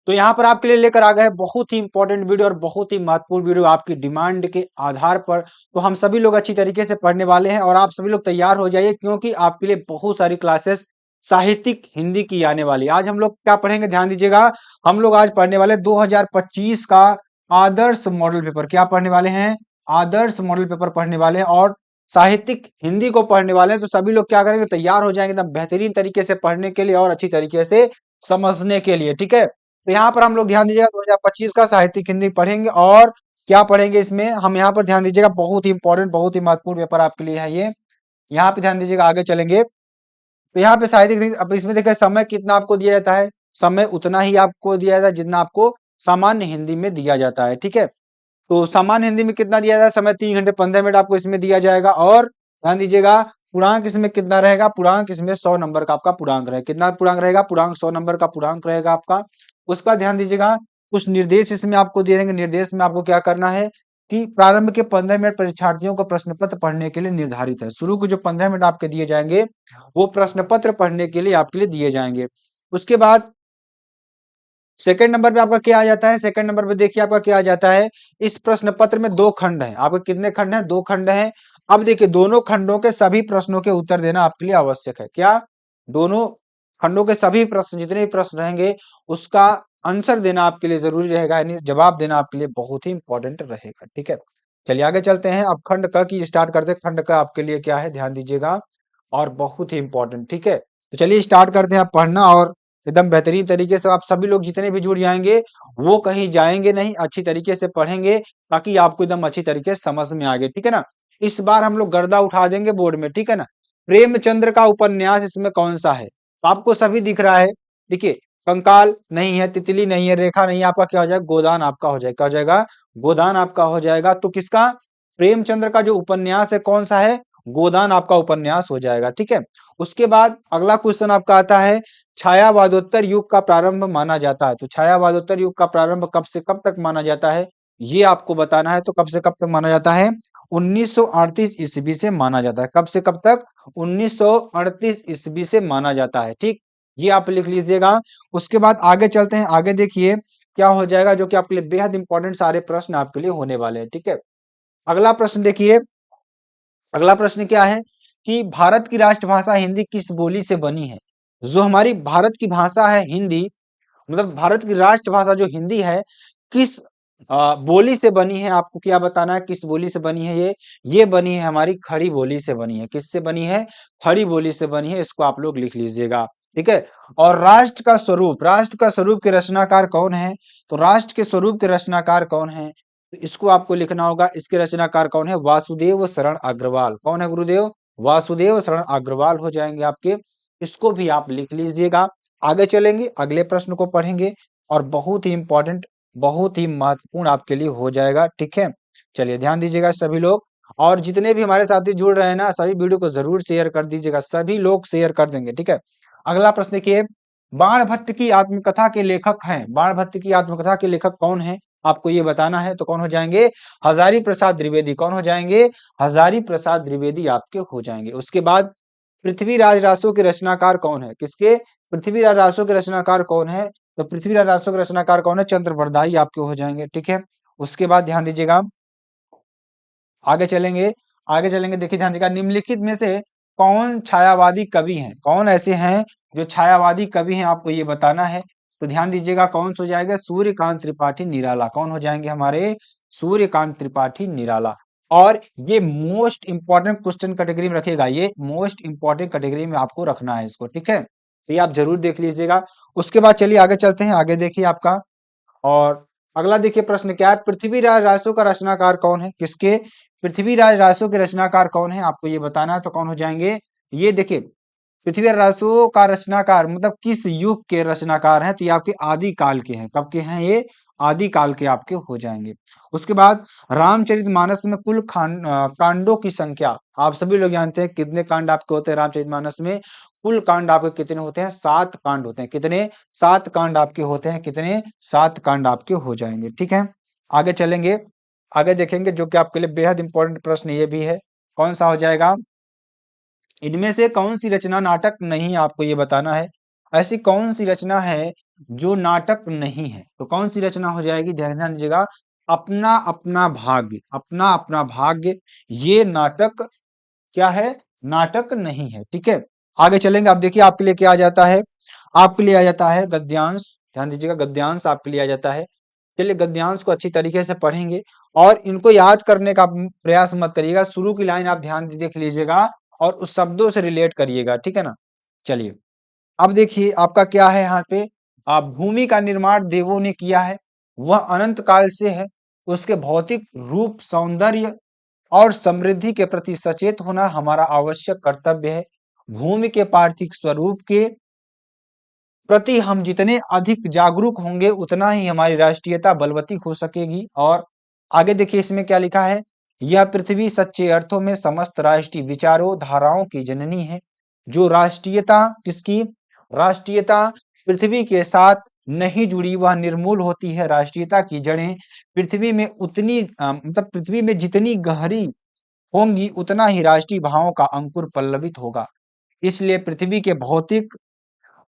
तो यहाँ पर आपके लिए लेकर आ गए हैं बहुत ही इंपॉर्टेंट वीडियो और बहुत ही महत्वपूर्ण वीडियो आपकी डिमांड के आधार पर। तो हम सभी लोग अच्छी तरीके से पढ़ने वाले हैं और आप सभी लोग तैयार हो जाइए, क्योंकि आपके लिए बहुत सारी क्लासेस साहित्यिक हिंदी की आने वाली है। आज हम लोग क्या पढ़ेंगे, ध्यान दीजिएगा। हम लोग आज पढ़ने वाले 2025 का आदर्श मॉडल पेपर। क्या पढ़ने वाले हैं? आदर्श मॉडल पेपर पढ़ने वाले हैं और साहित्यिक हिंदी को पढ़ने वाले हैं। तो सभी लोग क्या करेंगे, तैयार हो जाएंगे एकदम बेहतरीन तरीके से पढ़ने के लिए और अच्छी तरीके से समझने के लिए। ठीक है, तो यहाँ पर हम लोग ध्यान दीजिएगा 2025 का साहित्यिक हिंदी पढ़ेंगे। और क्या पढ़ेंगे इसमें हम, यहाँ पर ध्यान दीजिएगा, बहुत ही इंपॉर्टेंट बहुत ही महत्वपूर्ण पेपर आपके लिए है ये। यहाँ पे ध्यान दीजिएगा, आगे चलेंगे तो यहाँ पे साहित्यिक हिंदी, अब इसमें देखिए समय कितना आपको दिया जाता है। समय उतना ही आपको दिया जाता है जितना आपको सामान्य हिंदी में दिया जाता है। ठीक है, तो सामान्य हिंदी में कितना दिया जाता है समय, 3 घंटे 15 मिनट आपको इसमें दिया जाएगा। और ध्यान दीजिएगा पूर्णांक इसमें कितना रहेगा, पूर्णांक इसमें 100 नंबर का आपका पूर्णांक रहेगा। कितना पूर्णांक रहेगा? पूर्णांक 100 नंबर का पूर्णांक रहेगा आपका। उसका ध्यान दीजिएगा, कुछ निर्देश इसमें आपको दे देंगे। निर्देश में आपको क्या करना है कि प्रारंभ के 15 मिनट परीक्षार्थियों को प्रश्न पत्र पढ़ने के लिए निर्धारित है। शुरू के जो 15 मिनट आपके दिए जाएंगे वो प्रश्न पत्र पढ़ने के लिए आपके लिए दिए जाएंगे। उसके बाद सेकंड नंबर पे आपका क्या आ जाता है, सेकंड नंबर पे देखिए आपका क्या आ जाता है। इस प्रश्न पत्र में 2 खंड हैं। आपके कितने खंड हैं? 2 खंड हैं। अब देखिए दोनों खंडों के सभी प्रश्नों के उत्तर देना आपके लिए आवश्यक है। क्या? दोनों खंडों के सभी प्रश्न, जितने भी प्रश्न रहेंगे उसका आंसर देना आपके लिए जरूरी रहेगा, यानी जवाब देना आपके लिए बहुत ही इंपॉर्टेंट रहेगा। ठीक है, चलिए आगे चलते हैं। अब खंड क की स्टार्ट करते हैं। खंड क आपके लिए क्या है, ध्यान दीजिएगा, और बहुत ही इंपॉर्टेंट। ठीक है, तो चलिए स्टार्ट करते हैं आप पढ़ना, और एकदम बेहतरीन तरीके से आप सभी लोग जितने भी जुड़ जाएंगे वो कहीं जाएंगे नहीं, अच्छी तरीके से पढ़ेंगे ताकि आपको एकदम अच्छी तरीके से समझ में आ गए। ठीक है ना, इस बार हम लोग गर्दा उठा देंगे बोर्ड में। ठीक है ना, प्रेमचंद्र का उपन्यास इसमें कौन सा है? तो आपको सभी दिख रहा है। देखिए, कंकाल नहीं है, तितली नहीं है, रेखा नहीं है, आपका क्या हो जाएगा? गोदान आपका हो जाएगा। क्या हो जाएगा? गोदान आपका हो जाएगा। तो किसका? प्रेमचंद्र का जो उपन्यास है कौन सा है? गोदान आपका उपन्यास हो जाएगा। ठीक है, उसके बाद अगला क्वेश्चन आपका आता है, छायावादोत्तर युग का प्रारंभ माना जाता है। तो छायावादोत्तर युग का प्रारंभ कब से कब तक माना जाता है, ये आपको बताना है। तो कब से कब तक माना जाता है? 1938 ईस्वी से माना जाता है। कब से कब तक? 1938 ईस्वी से माना जाता है। ठीक, ये आप लिख लीजिएगा। उसके बाद आगे चलते हैं। आगे देखिए क्या हो जाएगा, जो कि आपके लिए बेहद इंपॉर्टेंट सारे प्रश्न आपके लिए होने वाले हैं। ठीक है, अगला प्रश्न देखिए। अगला प्रश्न क्या है कि भारत की राष्ट्रभाषा हिंदी किस बोली से बनी है? जो हमारी भारत की भाषा है हिंदी, मतलब भारत की राष्ट्रभाषा जो हिंदी है, किस बोली से बनी है? आपको क्या बताना है, किस बोली से बनी है ये बनी है हमारी खड़ी बोली से बनी है। किससे बनी है? खड़ी बोली से बनी है। इसको आप लोग लिख लीजिएगा। ठीक है, और राष्ट्र का स्वरूप, राष्ट्र का स्वरूप के रचनाकार कौन है? तो राष्ट्र के स्वरूप के रचनाकार कौन है, तो इसको आपको लिखना होगा। इसके रचनाकार कौन है? वासुदेव शरण अग्रवाल। कौन है गुरुदेव? वासुदेव शरण अग्रवाल हो जाएंगे आपके। इसको भी आप लिख लीजिएगा। आगे चलेंगे, अगले प्रश्न को पढ़ेंगे और बहुत ही इंपॉर्टेंट बहुत ही महत्वपूर्ण आपके लिए हो जाएगा। ठीक है, चलिए ध्यान दीजिएगा सभी लोग, और जितने भी हमारे साथी जुड़ रहे हैं ना, सभी वीडियो को जरूर शेयर कर दीजिएगा। सभी लोग शेयर कर देंगे। ठीक है, अगला प्रश्न देखिए, बाणभट्ट की आत्मकथा के लेखक हैं। बाणभट्ट की आत्मकथा के लेखक कौन है, आपको ये बताना है। तो कौन हो जाएंगे? हजारी प्रसाद द्विवेदी। कौन हो जाएंगे? हजारी प्रसाद द्विवेदी आपके हो जाएंगे। उसके बाद पृथ्वीराज रासो के रचनाकार कौन है? किसके? पृथ्वीराज रासो के रचनाकार कौन है? तो पृथ्वीराज रासो के रचनाकार कौन है? चंद्रवरदाई आपके हो जाएंगे। ठीक है, उसके बाद ध्यान दीजिएगा, आगे चलेंगे। आगे चलेंगे, देखिए ध्यान दीजिएगा, निम्नलिखित में से कौन छायावादी कवि हैं? कौन ऐसे हैं जो छायावादी कवि हैं, आपको ये बताना है। तो ध्यान दीजिएगा, कौन हो जाएगा? सूर्यकांत त्रिपाठी निराला। कौन हो जाएंगे हमारे? सूर्यकांत त्रिपाठी निराला। और ये मोस्ट इंपॉर्टेंट क्वेश्चन कैटेगरी में रखेगा, ये मोस्ट इंपॉर्टेंट कैटेगरी में आपको रखना है इसको। ठीक है, तो ये आप जरूर देख लीजिएगा। उसके बाद चलिए आगे चलते हैं। आगे देखिए आपका, और अगला देखिए प्रश्न क्या है, पृथ्वीराज रासो का रचनाकार कौन है? किसके? पृथ्वीराज रासो के रचनाकार कौन है, आपको ये बताना है। तो कौन हो जाएंगे? ये देखिए, पृथ्वीराज रासो का रचनाकार मतलब किस युग के रचनाकार हैं? तो ये आपके आदि काल के हैं। कब के हैं ये? आदि काल के आपके हो जाएंगे। उसके बाद रामचरितमानस में कुल कांडों की संख्या, आप सभी लोग जानते हैं कितने कांड आपके होते हैं रामचरितमानस में? कुल कांड आपके कितने होते हैं? 7 कांड होते हैं। कितने? 7 कांड आपके होते हैं। कितने? 7 कांड आपके हो जाएंगे। ठीक है, आगे चलेंगे। आगे देखेंगे, जो कि आपके लिए बेहद इंपॉर्टेंट प्रश्न ये भी है। कौन सा हो जाएगा? इनमें से कौन सी रचना नाटक नहीं, आपको ये बताना है। ऐसी कौन सी रचना है जो नाटक नहीं है। तो कौन सी रचना हो जाएगी, ध्यान दीजिएगा, अपना अपना भाग्य, अपना अपना भाग्य, ये नाटक क्या है, नाटक नहीं है। ठीक है, आगे चलेंगे। आप देखिए आपके लिए क्या आ जाता है, आपके लिए आ जाता है गद्यांश, ध्यान दीजिएगा गद्यांश आपके लिए आ जाता है। चलिए गद्यांश को अच्छी तरीके से पढ़ेंगे और इनको याद करने का प्रयास मत करिएगा, शुरू की लाइन आप ध्यान देख लीजिएगा और उस शब्दों से रिलेट करिएगा, ठीक है ना। चलिए अब देखिए आपका क्या है यहाँ पे, आप भूमि का निर्माण देवों ने किया है, वह अनंत काल से है, उसके भौतिक रूप, सौंदर्य और समृद्धि के प्रति सचेत होना हमारा आवश्यक कर्तव्य है। भूमि के पार्थिव स्वरूप के प्रति हम जितने अधिक जागरूक होंगे उतना ही हमारी राष्ट्रीयता बलवती हो सकेगी। और आगे देखिए इसमें क्या लिखा है, यह पृथ्वी सच्चे अर्थों में समस्त राष्ट्रीय विचारों धाराओं की जननी है। जो राष्ट्रीयता किसकी, राष्ट्रीयता पृथ्वी के साथ नहीं जुड़ी वह निर्मूल होती है। राष्ट्रीयता की जड़ें पृथ्वी में उतनी मतलब पृथ्वी में जितनी गहरी होंगी उतना ही राष्ट्रीय भावों का अंकुर पल्लवित होगा। इसलिए पृथ्वी के भौतिक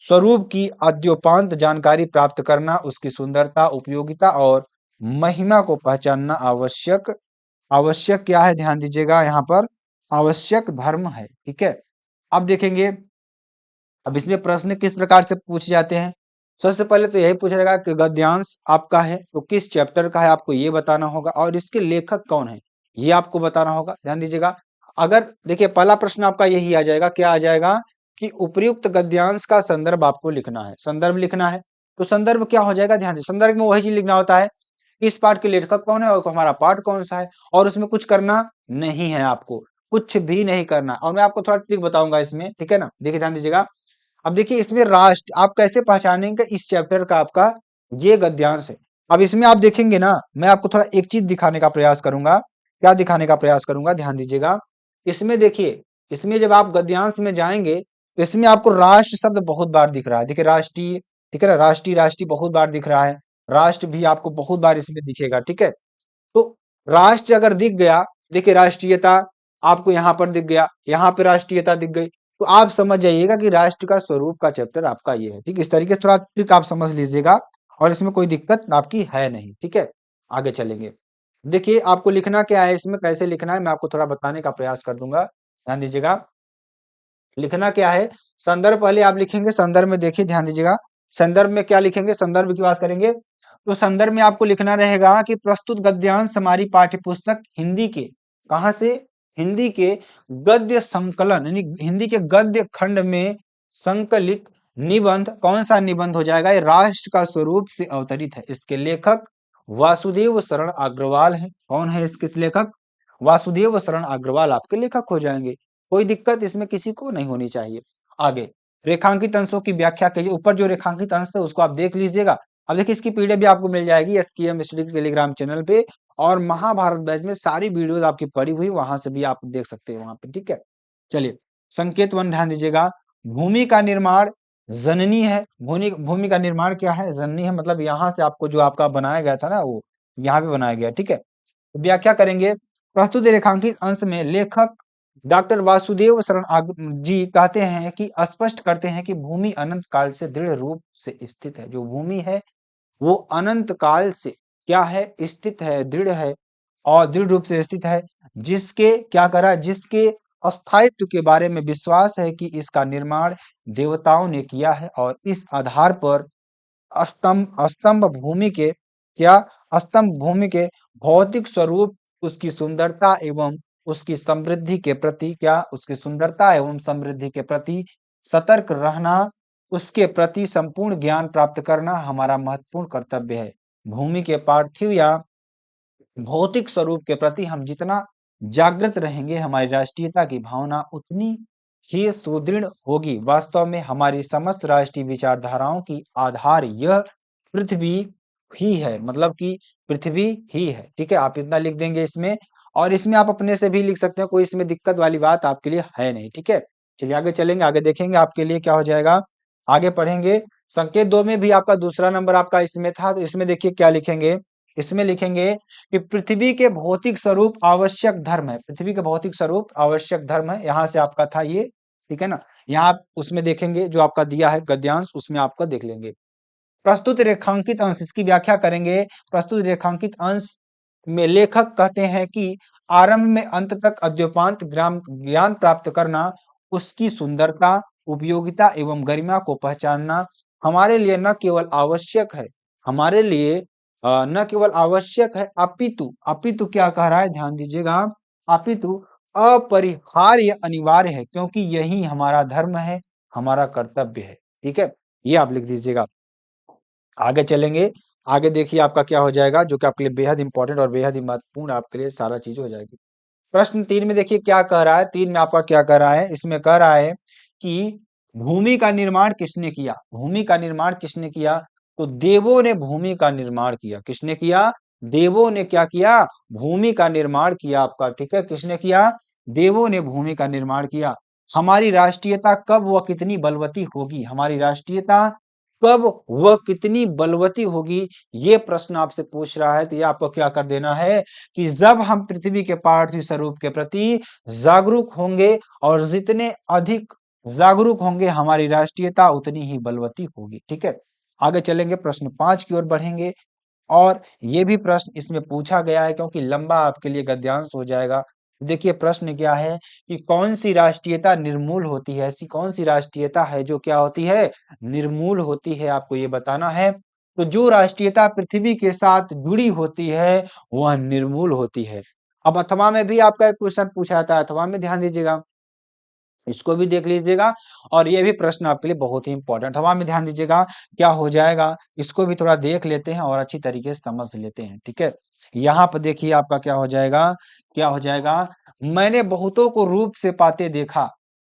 स्वरूप की आद्योपांत जानकारी प्राप्त करना, उसकी सुंदरता, उपयोगिता और महिमा को पहचानना आवश्यक आवश्यक क्या है, ध्यान दीजिएगा यहाँ पर आवश्यक धर्म है। ठीक है, अब देखेंगे अब इसमें प्रश्न किस प्रकार से पूछे जाते हैं। सबसे पहले तो यही पूछा जाएगा कि गद्यांश आपका है तो किस चैप्टर का है, आपको ये बताना होगा और इसके लेखक कौन है ये आपको बताना होगा। ध्यान दीजिएगा, अगर देखिए पहला प्रश्न आपका यही आ जाएगा, क्या आ जाएगा कि उपयुक्त गद्यांश का संदर्भ आपको लिखना है, संदर्भ लिखना है। तो संदर्भ क्या हो जाएगा, ध्यान दीजिए संदर्भ में वही चीज लिखना होता है, इस पाठ के लेखक कौन है और हमारा पाठ कौन सा है, और उसमें कुछ करना नहीं है, आपको कुछ भी नहीं करना। और मैं आपको थोड़ा ट्रिक बताऊंगा इसमें, ठीक है ना। देखिए ध्यान दीजिएगा, अब देखिए इसमें राष्ट्र आप कैसे पहचानेंगे, इस चैप्टर का आपका ये गद्यांश है। अब इसमें आप देखेंगे ना, मैं आपको थोड़ा एक चीज दिखाने का प्रयास करूंगा, क्या दिखाने का प्रयास करूंगा, ध्यान दीजिएगा। इसमें देखिए, इसमें जब आप गद्यांश में जाएंगे तो इसमें आपको राष्ट्र शब्द बहुत बार दिख रहा है। देखिए राष्ट्रीय, ठीक है ना, राष्ट्रीय राष्ट्रीय बहुत बार दिख रहा है, राष्ट्र भी आपको बहुत बार इसमें दिखेगा। ठीक है, तो राष्ट्र अगर दिख गया, देखिए राष्ट्रीयता आपको यहाँ पर दिख गया, यहाँ पे राष्ट्रीयता दिख गई, तो आप समझ जाइएगा कि राष्ट्र का स्वरूप का चैप्टर आपका ये है। ठीक, इस तरीके से थोड़ा ट्रिक आप समझ लीजिएगा और इसमें कोई दिक्कत आपकी है नहीं। ठीक है, आगे चलेंगे। देखिए आपको लिखना क्या है, इसमें कैसे लिखना है मैं आपको थोड़ा बताने का प्रयास कर दूंगा, ध्यान दीजिएगा। लिखना क्या है, संदर्भ पहले आप लिखेंगे, संदर्भ में देखिए ध्यान दीजिएगा, संदर्भ में क्या लिखेंगे, संदर्भ की बात करेंगे तो संदर्भ में आपको लिखना रहेगा कि प्रस्तुत गद्यांश हमारी पाठ्य पुस्तक हिंदी के, कहां से, हिंदी के गद्य संकलन यानी हिंदी के गद्य खंड में संकलित निबंध, कौन सा निबंध हो जाएगा, ये राष्ट्र का स्वरूप से अवतरित है। इसके लेखक वासुदेव शरण अग्रवाल है। कौन है इसके लेखक, वासुदेव शरण अग्रवाल आपके लेखक हो जाएंगे। कोई दिक्कत इसमें किसी को नहीं होनी चाहिए। आगे रेखांकित अंशों की व्याख्या कीजिए, ऊपर जो रेखांकित अंश है उसको आप देख लीजिएगा। अब देखिए इसकी पीडीएफ भी आपको मिल जाएगी एसकेएम स्टडी के टेलीग्राम चैनल पे, और महाभारत बैच में सारी वीडियोस आपकी पड़ी हुई वहां से भी आप देख सकते हैं वहां पे। ठीक है, चलिए संकेत वन ध्यान दीजिएगा, भूमि का निर्माण जननी है। भूमि भूमि का निर्माण क्या है, जननी है, मतलब यहाँ से आपको जो आपका बनाया गया था ना वो यहाँ पे बनाया गया। ठीक है, व्याख्या करेंगे, प्रस्तुत रेखांकित अंश में लेखक डॉक्टर वासुदेव शरण जी कहते हैं कि स्पष्ट करते हैं कि भूमि अनंत काल से दृढ़ रूप से स्थित है। जो भूमि है वो अनंत काल से क्या है, स्थित है, दृढ़ है और दृढ़ रूप से स्थित है। जिसके क्या करा, जिसके अस्थायित्व के बारे में विश्वास है कि इसका निर्माण देवताओं ने किया है और इस आधार पर स्तंभ स्तंभ भूमि के क्या, स्तंभ भूमि के भौतिक स्वरूप, उसकी सुंदरता एवं उसकी समृद्धि के प्रति क्या, उसकी सुंदरता एवं समृद्धि के प्रति सतर्क रहना, उसके प्रति संपूर्ण ज्ञान प्राप्त करना हमारा महत्वपूर्ण कर्तव्य है। भूमि के पार्थिव या भौतिक स्वरूप के प्रति हम जितना जागृत रहेंगे हमारी राष्ट्रीयता की भावना उतनी ही सुदृढ़ होगी। वास्तव में हमारी समस्त राष्ट्रीय विचारधाराओं की आधार यह पृथ्वी ही है, मतलब कि पृथ्वी ही है। ठीक है, आप इतना लिख देंगे इसमें, और इसमें आप अपने से भी लिख सकते हैं, कोई इसमें दिक्कत वाली बात आपके लिए है नहीं। ठीक है, चलिए आगे चलेंगे, आगे देखेंगे आपके लिए क्या हो जाएगा, आगे पढ़ेंगे। संकेत 2 में भी आपका दूसरा नंबर आपका इसमें था, तो इसमें देखिए क्या लिखेंगे, इसमें लिखेंगे कि पृथ्वी के भौतिक स्वरूप आवश्यक धर्म है। पृथ्वी के भौतिक स्वरूप आवश्यक धर्म है, यहाँ से आपका था ये, ठीक है ना। यहाँ आप उसमें देखेंगे जो आपका दिया है गद्यांश, उसमें आपका देख लेंगे। प्रस्तुत रेखांकित अंश, इसकी व्याख्या करेंगे। प्रस्तुत रेखांकित अंश में लेखक कहते हैं कि आरंभ में अंत तक अद्योपांत ज्ञान प्राप्त करना, उसकी सुंदरता, उपयोगिता एवं गरिमा को पहचानना हमारे लिए न केवल आवश्यक है, हमारे लिए न केवल आवश्यक है, अपितु अपितु क्या कह रहा है, ध्यान दीजिएगा, अपितु अपरिहार्य, अनिवार्य है, क्योंकि यही हमारा धर्म है, हमारा कर्तव्य है। ठीक है, ये आप लिख दीजिएगा। आगे चलेंगे, आगे देखिए आपका क्या हो जाएगा, जो कि आपके लिए बेहद इंपॉर्टेंट और बेहद ही महत्वपूर्ण आपके लिए सारा चीज हो जाएगी। प्रश्न 3 में देखिए क्या कह रहा है, 3 में आपका क्या कह रहा है, इसमें कह रहा है कि भूमि का निर्माण किसने किया, भूमि का निर्माण किसने किया, तो देवों ने भूमि का निर्माण किया। किसने किया, देवों ने क्या किया, भूमि का निर्माण किया आपका। ठीक है, किसने किया, देवों ने भूमि का निर्माण किया। हमारी राष्ट्रीयता कब व कितनी बलवती होगी, हमारी राष्ट्रीयता कब वह कितनी बलवती होगी, ये प्रश्न आपसे पूछ रहा है। तो ये आपको क्या कर देना है कि जब हम पृथ्वी के पार्थिव स्वरूप के प्रति जागरूक होंगे और जितने अधिक जागरूक होंगे, हमारी राष्ट्रीयता उतनी ही बलवती होगी। ठीक है, आगे चलेंगे, प्रश्न 5 की ओर बढ़ेंगे। और ये भी प्रश्न इसमें पूछा गया है, क्योंकि लंबा आपके लिए गद्यांश हो जाएगा। देखिए प्रश्न क्या है कि कौन सी राष्ट्रीयता निर्मूल होती है, ऐसी कौन सी राष्ट्रीयता है जो क्या होती है, निर्मूल होती है, आपको ये बताना है। तो जो राष्ट्रीयता पृथ्वी के साथ जुड़ी होती है वह निर्मूल होती है। अब अथवा में भी आपका एक क्वेश्चन पूछा जाता है, अथवा में ध्यान दीजिएगा, इसको भी देख लीजिएगा, और ये भी प्रश्न आपके लिए बहुत ही इंपॉर्टेंट। हवा में ध्यान दीजिएगा क्या हो जाएगा, इसको भी थोड़ा देख लेते हैं और अच्छी तरीके से समझ लेते हैं। ठीक है, यहाँ पर देखिए आपका क्या हो जाएगा, क्या हो जाएगा, मैंने बहुतों को रूप से पाते देखा,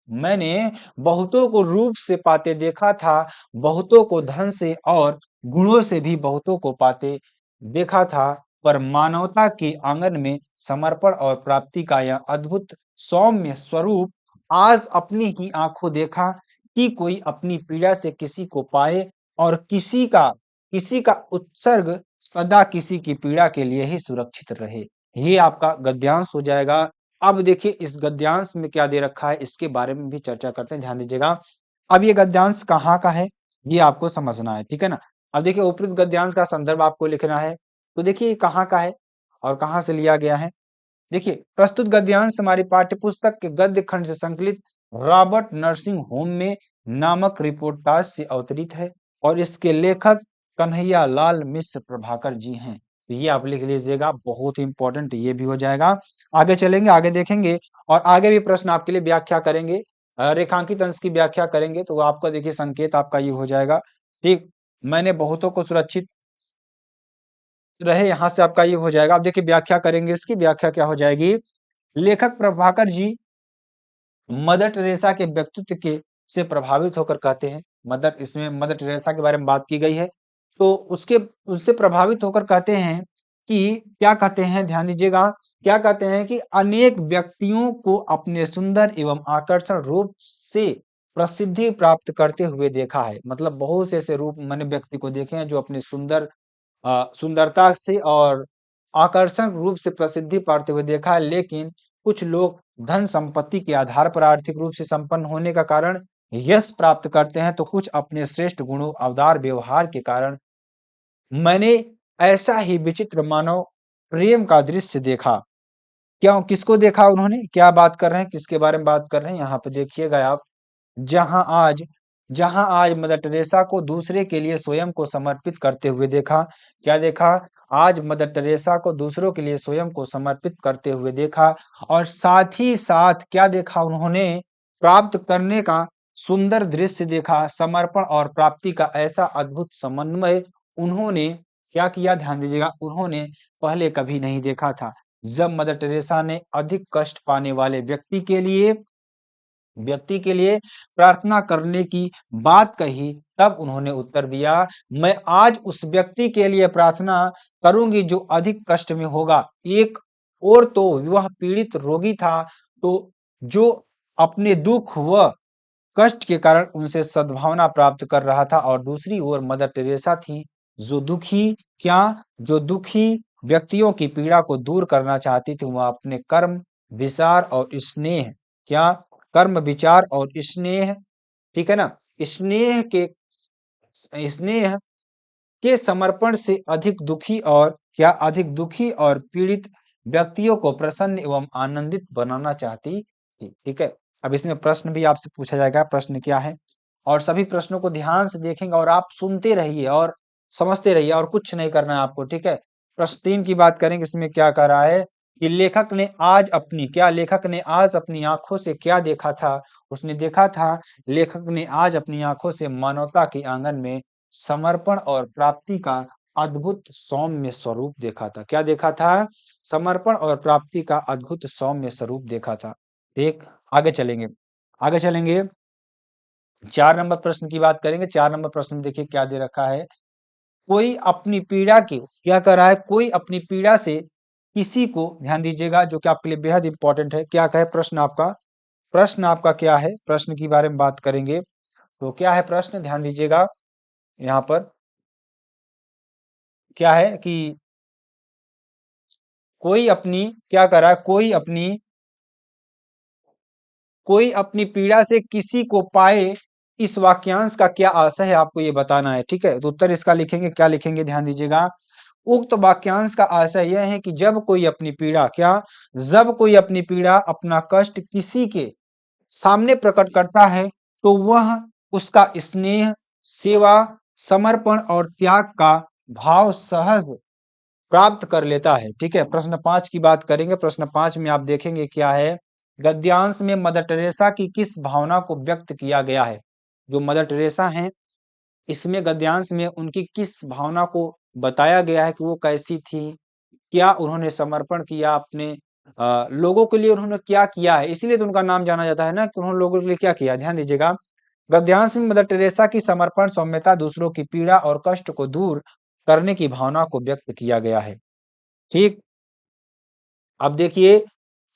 मैंने बहुतों को रूप से पाते देखा था, बहुतों को धन से और गुणों से भी बहुतों को पाते देखा था, पर मानवता के आंगन में समर्पण और प्राप्ति का यह अद्भुत सौम्य स्वरूप आज अपनी ही आंखों देखा कि कोई अपनी पीड़ा से किसी को पाए और किसी का उत्सर्ग सदा किसी की पीड़ा के लिए ही सुरक्षित रहे। ये आपका गद्यांश हो जाएगा। अब देखिए इस गद्यांश में क्या दे रखा है, इसके बारे में भी चर्चा करते हैं, ध्यान दीजिएगा। अब ये गद्यांश कहाँ का है, ये आपको समझना है। ठीक है ना, अब देखिए उपयुक्त गद्यांश का संदर्भ आपको लिखना है। तो देखिए ये कहाँ का है और कहाँ से लिया गया है। देखिए प्रस्तुत गद्यांश हमारी पाठ्यपुस्तक के गद्य खंड से संकलित रॉबर्ट नर्सिंग होम में नामक रिपोर्टाज से अवतरित है और इसके लेखक कन्हैया लाल मिश्र प्रभाकर जी हैं। तो ये आप लिख लीजिएगा, बहुत ही इंपॉर्टेंट ये भी हो जाएगा। आगे चलेंगे, आगे देखेंगे और आगे भी प्रश्न आपके लिए व्याख्या करेंगे, रेखांकित अंश की व्याख्या करेंगे। तो आपका देखिए संकेत आपका ये हो जाएगा। ठीक, मैंने बहुतों को सुरक्षित रहे, यहां से आपका ये हो जाएगा। अब देखिए व्याख्या करेंगे, इसकी व्याख्या क्या हो जाएगी, लेखक प्रभाकर जी मदर टेरेसा के व्यक्तित्व के से प्रभावित होकर कहते हैं, इसमें मदर टेरेसा के बारे में बात की गई है, तो उससे प्रभावित होकर कहते हैं कि क्या कहते हैं, ध्यान दीजिएगा, क्या कहते हैं कि अनेक व्यक्तियों को अपने सुंदर एवं आकर्षण रूप से प्रसिद्धि प्राप्त करते हुए देखा है। मतलब बहुत से ऐसे रूप मैंने व्यक्ति को देखे हैं जो अपने सुंदरता से और आकर्षण रूप से प्रसिद्धि पाते हुए देखा है, लेकिन कुछ लोग धन संपत्ति के आधार पर आर्थिक रूप से संपन्न होने का कारण यश प्राप्त करते हैं, तो कुछ अपने श्रेष्ठ गुणों अवदार व्यवहार के कारण। मैंने ऐसा ही विचित्र मानव प्रेम का दृश्य देखा। क्यों, किसको देखा उन्होंने, क्या बात कर रहे हैं, किसके बारे में बात कर रहे हैं, यहाँ पे देखिएगा आप। जहां आज जहां आज मदर टेरेसा को दूसरे के लिए स्वयं को समर्पित करते हुए देखा। क्या देखा, आज मदर टेरेसा को दूसरों के लिए स्वयं को समर्पित करते हुए देखा, और साथ ही साथ क्या देखा उन्होंने, प्राप्त करने का सुंदर दृश्य देखा, समर्पण और प्राप्ति का ऐसा अद्भुत समन्वय उन्होंने क्या किया, ध्यान दीजिएगा, उन्होंने पहले कभी नहीं देखा था। जब मदर टेरेसा ने अधिक कष्ट पाने वाले व्यक्ति के लिए प्रार्थना करने की बात कही, तब उन्होंने उत्तर दिया, मैं आज उस व्यक्ति के लिए प्रार्थना करूंगी जो अधिक कष्ट में होगा। एक और तो वह पीड़ित रोगी था, तो जो अपने दुख व कष्ट के कारण उनसे सद्भावना प्राप्त कर रहा था, और दूसरी ओर मदर टेरेसा थी जो दुखी व्यक्तियों की पीड़ा को दूर करना चाहती थी। वह अपने क्या कर्म विचार और स्नेह, ठीक है ना, स्नेह के समर्पण से अधिक दुखी और पीड़ित व्यक्तियों को प्रसन्न एवं आनंदित बनाना चाहती थी। ठीक है, अब इसमें प्रश्न भी आपसे पूछा जाएगा, प्रश्न क्या है, और सभी प्रश्नों को ध्यान से देखेंगे और आप सुनते रहिए और समझते रहिए और कुछ नहीं करना है आपको। ठीक है, प्रश्न 3 की बात करेंगे। इसमें क्या कह रहा है कि लेखक ने आज अपनी आंखों से क्या देखा था? उसने देखा था, लेखक ने आज अपनी आंखों से मानवता के आंगन में समर्पण और प्राप्ति का अद्भुत सौम्य स्वरूप देखा था। क्या देखा था? समर्पण और प्राप्ति का अद्भुत सौम्य स्वरूप देखा था। एक आगे चलेंगे, आगे चलेंगे 4 नंबर प्रश्न की बात करेंगे। 4 नंबर प्रश्न में देखिए क्या दे रखा है, कोई अपनी पीड़ा की क्या कर रहा है, कोई अपनी पीड़ा से किसी को, ध्यान दीजिएगा जो कि आपके लिए बेहद इंपॉर्टेंट है, क्या कहे प्रश्न आपका क्या है, प्रश्न के बारे में बात करेंगे। तो क्या है प्रश्न, ध्यान दीजिएगा। यहाँ पर क्या है कि कोई अपनी क्या कर रहा है, कोई अपनी पीड़ा से किसी को पाए, इस वाक्यांश का क्या आशय है आपको ये बताना है। ठीक है, तो उत्तर इसका लिखेंगे, क्या लिखेंगे, ध्यान दीजिएगा। उक्त वाक्यांश का आशय यह है कि जब कोई अपनी पीड़ा, अपना कष्ट किसी के सामने प्रकट करता है तो वह उसका स्नेह, सेवा, समर्पण और त्याग का भाव सहज प्राप्त कर लेता है। ठीक है, प्रश्न 5 की बात करेंगे। प्रश्न 5 में आप देखेंगे क्या है, गद्यांश में मदर टेरेसा की किस भावना को व्यक्त किया गया है? जो मदर टेरेसा हैं, इसमें गद्यांश में उनकी किस भावना को बताया गया है कि वो कैसी थी, क्या उन्होंने समर्पण किया अपने लोगों के लिए, उन्होंने क्या किया है, इसीलिए तो उनका नाम जाना जाता है ना कि उन्होंने लोगों के लिए क्या किया। ध्यान दीजिएगा, गद्यांश में मदर टेरेसा की समर्पण, सौम्यता, दूसरों की पीड़ा और कष्ट को दूर करने की भावना को व्यक्त किया गया है। ठीक, अब देखिए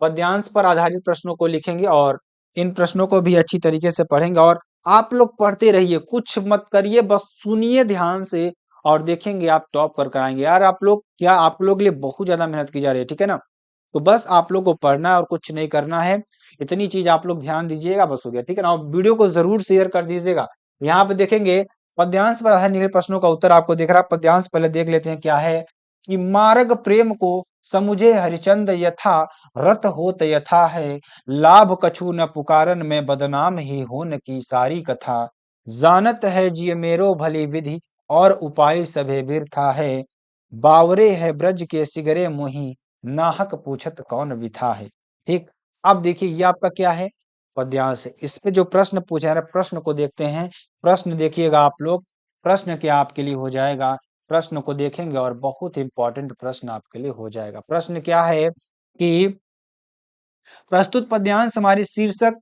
पद्यांश पर आधारित प्रश्नों को लिखेंगे और इन प्रश्नों को भी अच्छी तरीके से पढ़ेंगे और आप लोग पढ़ते रहिए, कुछ मत करिए, बस सुनिए ध्यान से और देखेंगे आप टॉप कर आएंगे। यार आप लोग क्या, आप लोग के लिए बहुत ज्यादा मेहनत की जा रही है, ठीक है ना। तो बस आप लोग को पढ़ना है और कुछ नहीं करना है, इतनी चीज आप लोग ध्यान दीजिएगा, बस हो गया, ठीक है ना। और वीडियो को जरूर शेयर कर दीजिएगा। यहाँ पे देखेंगे पद्यांश पर आधारित निकले प्रश्नों का उत्तर आपको दिख रहा है। पद्यांश पहले देख लेते हैं क्या है कि मार्ग प्रेम को समुझे हरिचंद यथा रत होत यथा है, लाभ कछु न पुकारन में बदनाम ही होन की सारी कथा, जानत है जिय मेरो भली विधि और उपाय सभे बिरथा है, बावरे है ब्रज के सिगरे मोही नाहक पूछत कौन विथा है। ठीक, अब देखिए ये आपका क्या है, पद्यांश है। इस पे जो प्रश्न पूछा है, प्रश्न को देखते हैं। प्रश्न देखिएगा आप लोग, प्रश्न क्या आपके लिए हो जाएगा, प्रश्न को देखेंगे और बहुत इंपॉर्टेंट प्रश्न आपके लिए हो जाएगा। प्रश्न क्या है कि प्रस्तुत पद्यांश हमारी शीर्षक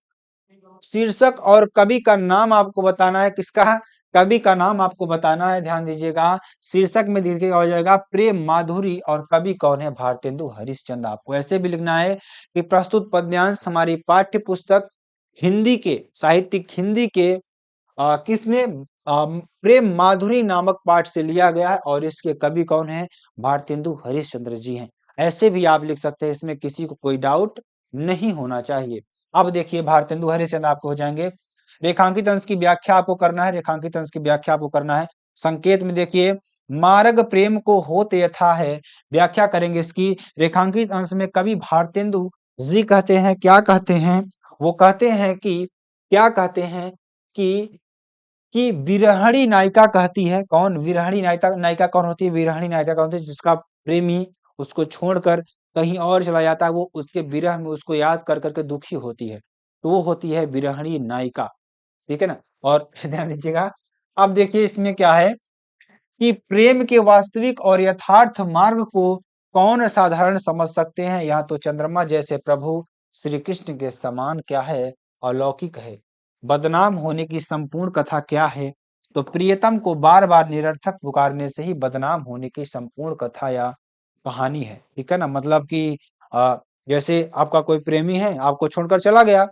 शीर्षक और कवि का नाम आपको बताना है। किसका? कवि का नाम आपको बताना है, ध्यान दीजिएगा। शीर्षक में देखिएगा हो जाएगा प्रेम माधुरी और कवि कौन है, भारतेंदु हरिश्चंद्र। आपको ऐसे भी लिखना है कि प्रस्तुत पद्यांश हमारी पाठ्य पुस्तक हिंदी के, साहित्यिक हिंदी के किसने प्रेम माधुरी नामक पाठ से लिया गया है और इसके कवि कौन है, भारतेंदु हरिश्चंद्र जी हैं। ऐसे भी आप लिख सकते हैं, इसमें किसी को कोई डाउट नहीं होना चाहिए। अब देखिए भारतेंदु हरिश्चंद्र आपको हो जाएंगे। रेखांकित अंश की व्याख्या आपको करना है, रेखांकित अंश की व्याख्या आपको करना है। संकेत में देखिए मार्ग प्रेम को होत यथा है, व्याख्या करेंगे इसकी। रेखांकित अंश में कवि भारतेंदु जी कहते हैं, क्या कहते हैं, वो कहते हैं कि क्या कहते हैं कि विरहणी नायिका कहती है, कौन विरहणी नायिका, नायिका कौन होती है, विरहणी नायिका कौन होती है, जिसका प्रेमी उसको छोड़कर कहीं और चला जाता है, वो उसके विरह में उसको याद कर करके दुखी होती है, तो वो होती है विरहणी नायिका। ठीक है ना, और ध्यान दीजिएगा। अब देखिए इसमें क्या है कि प्रेम के वास्तविक और यथार्थ मार्ग को कौन साधारण समझ सकते हैं, या तो चंद्रमा जैसे प्रभु श्री कृष्ण के समान क्या है, अलौकिक है। बदनाम होने की संपूर्ण कथा क्या है, तो प्रियतम को बार बार निरर्थक पुकारने से ही बदनाम होने की संपूर्ण कथा या कहानी है। ठीक है ना, मतलब कि जैसे आपका कोई प्रेमी है, आपको छोड़कर चला गया,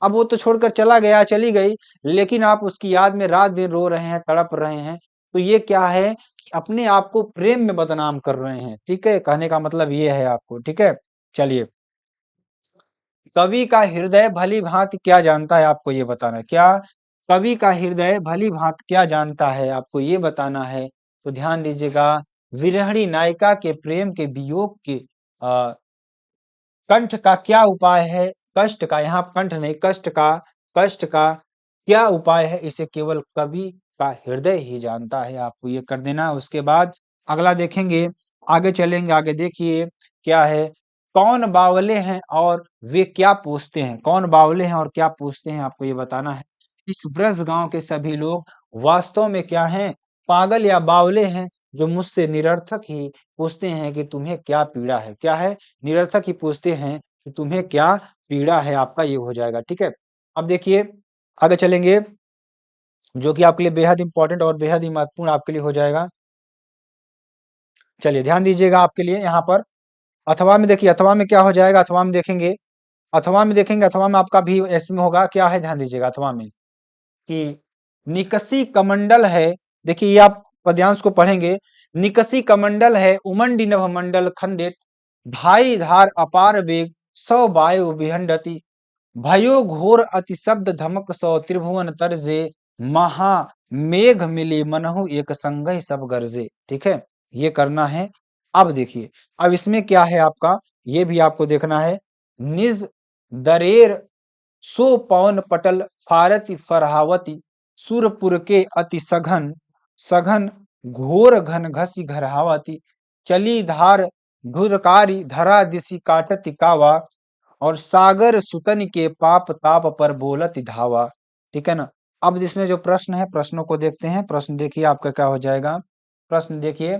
अब वो तो छोड़कर चला गया, चली गई, लेकिन आप उसकी याद में रात दिन रो रहे हैं, तड़प रहे हैं, तो ये क्या है कि अपने आप को प्रेम में बदनाम कर रहे हैं। ठीक है, कहने का मतलब ये है आपको। ठीक है, चलिए, कवि का हृदय भली भांति क्या जानता है, आपको ये बताना है। क्या कवि का हृदय भली भांति क्या जानता है, आपको ये बताना है। तो ध्यान दीजिएगा, विरहणी नायिका के प्रेम के वियोग के कंठ का क्या उपाय है? कष्ट का, यहाँ कंठ नहीं, कष्ट का क्या उपाय है? इसे केवल कवि का हृदय ही जानता है। आपको ये कर देना। उसके बाद अगला देखेंगे, आगे चलेंगे। आगे देखिए क्या है, कौन बावले हैं और वे क्या पूछते हैं? कौन बावले हैं और क्या पूछते हैं, आपको ये बताना है। इस ब्रज गांव के सभी लोग वास्तव में क्या हैं? पागल या बावले हैं, जो मुझसे निरर्थक ही पूछते हैं कि तुम्हें क्या पीड़ा है। क्या है? निरर्थक ही पूछते हैं कि तुम्हें क्या पीड़ा है। आपका ये हो जाएगा। ठीक है, अब देखिए आगे चलेंगे, जो कि आपके लिए बेहद इंपॉर्टेंट और बेहद ही महत्वपूर्ण आपके लिए हो जाएगा। चलिए ध्यान दीजिएगा, आपके लिए यहाँ पर अथवा में देखिए, अथवा में क्या हो जाएगा, अथवा में देखेंगे, अथवा में देखेंगे, अथवा में आपका भी इसमें होगा। क्या है? ध्यान दीजिएगा अथवा में कि निकसी कमंडल है। देखिए ये आप पद्यांश को पढ़ेंगे, निकसी कमंडल है उमंडी नभ मंडल खंडित, भाई धार अपार वेग सौ वायु विहंडति, भयो घोर अति शब्द धमक सौ त्रिभुवन तरजे, महा मेघ मिली मनहु एक संगहि सब गरजे। ठीक है, ये करना है। अब देखिए, अब इसमें क्या है आपका, ये भी आपको देखना है। निज दरेर सो पवन पटल फारति फरहावती, सुरपुर के अति सघन सघन घोर घन घसी घरहावती, चली धार धुरकारी धरा दिसी काटति कावा, और सागर सुतन के पाप ताप पर बोलत धावा। ठीक है ना। अब इसमें जो प्रश्न है, प्रश्नों को देखते हैं। प्रश्न देखिए आपका क्या हो जाएगा। प्रश्न देखिए,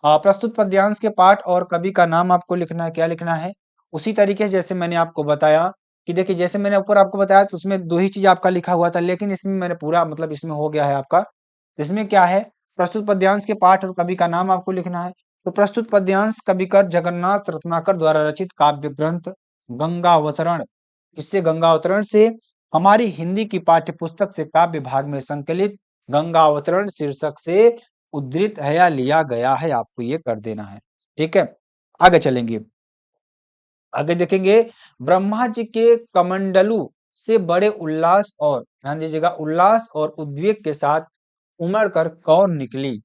प्रस्तुत पद्यांश के पाठ और कवि का नाम आपको लिखना है। क्या लिखना है? उसी तरीके से जैसे मैंने आपको बताया कि देखिए, जैसे मैंने ऊपर आपको बताया तो उसमें दो ही चीज आपका लिखा हुआ था, लेकिन इसमें मैंने पूरा मतलब इसमें हो गया है आपका। इसमें क्या है? प्रस्तुत पद्यांश के पाठ और कवि का नाम आपको लिखना है। तो प्रस्तुत पद्यांश कविकर जगन्नाथ रत्नाकर द्वारा रचित काव्य ग्रंथ गंगावतरण। इससे गंगावतरण से हमारी हिंदी की पाठ्य पुस्तक से काव्य भाग में संकलित गंगावतरण शीर्षक से उद्धृत है या लिया गया है। आपको ये कर देना है। ठीक है, आगे चलेंगे, आगे देखेंगे। ब्रह्मा जी के कमंडलू से बड़े उल्लास और, ध्यान दीजिएगा, उल्लास और उद्वेग के साथ उमड़ कर कौन निकली?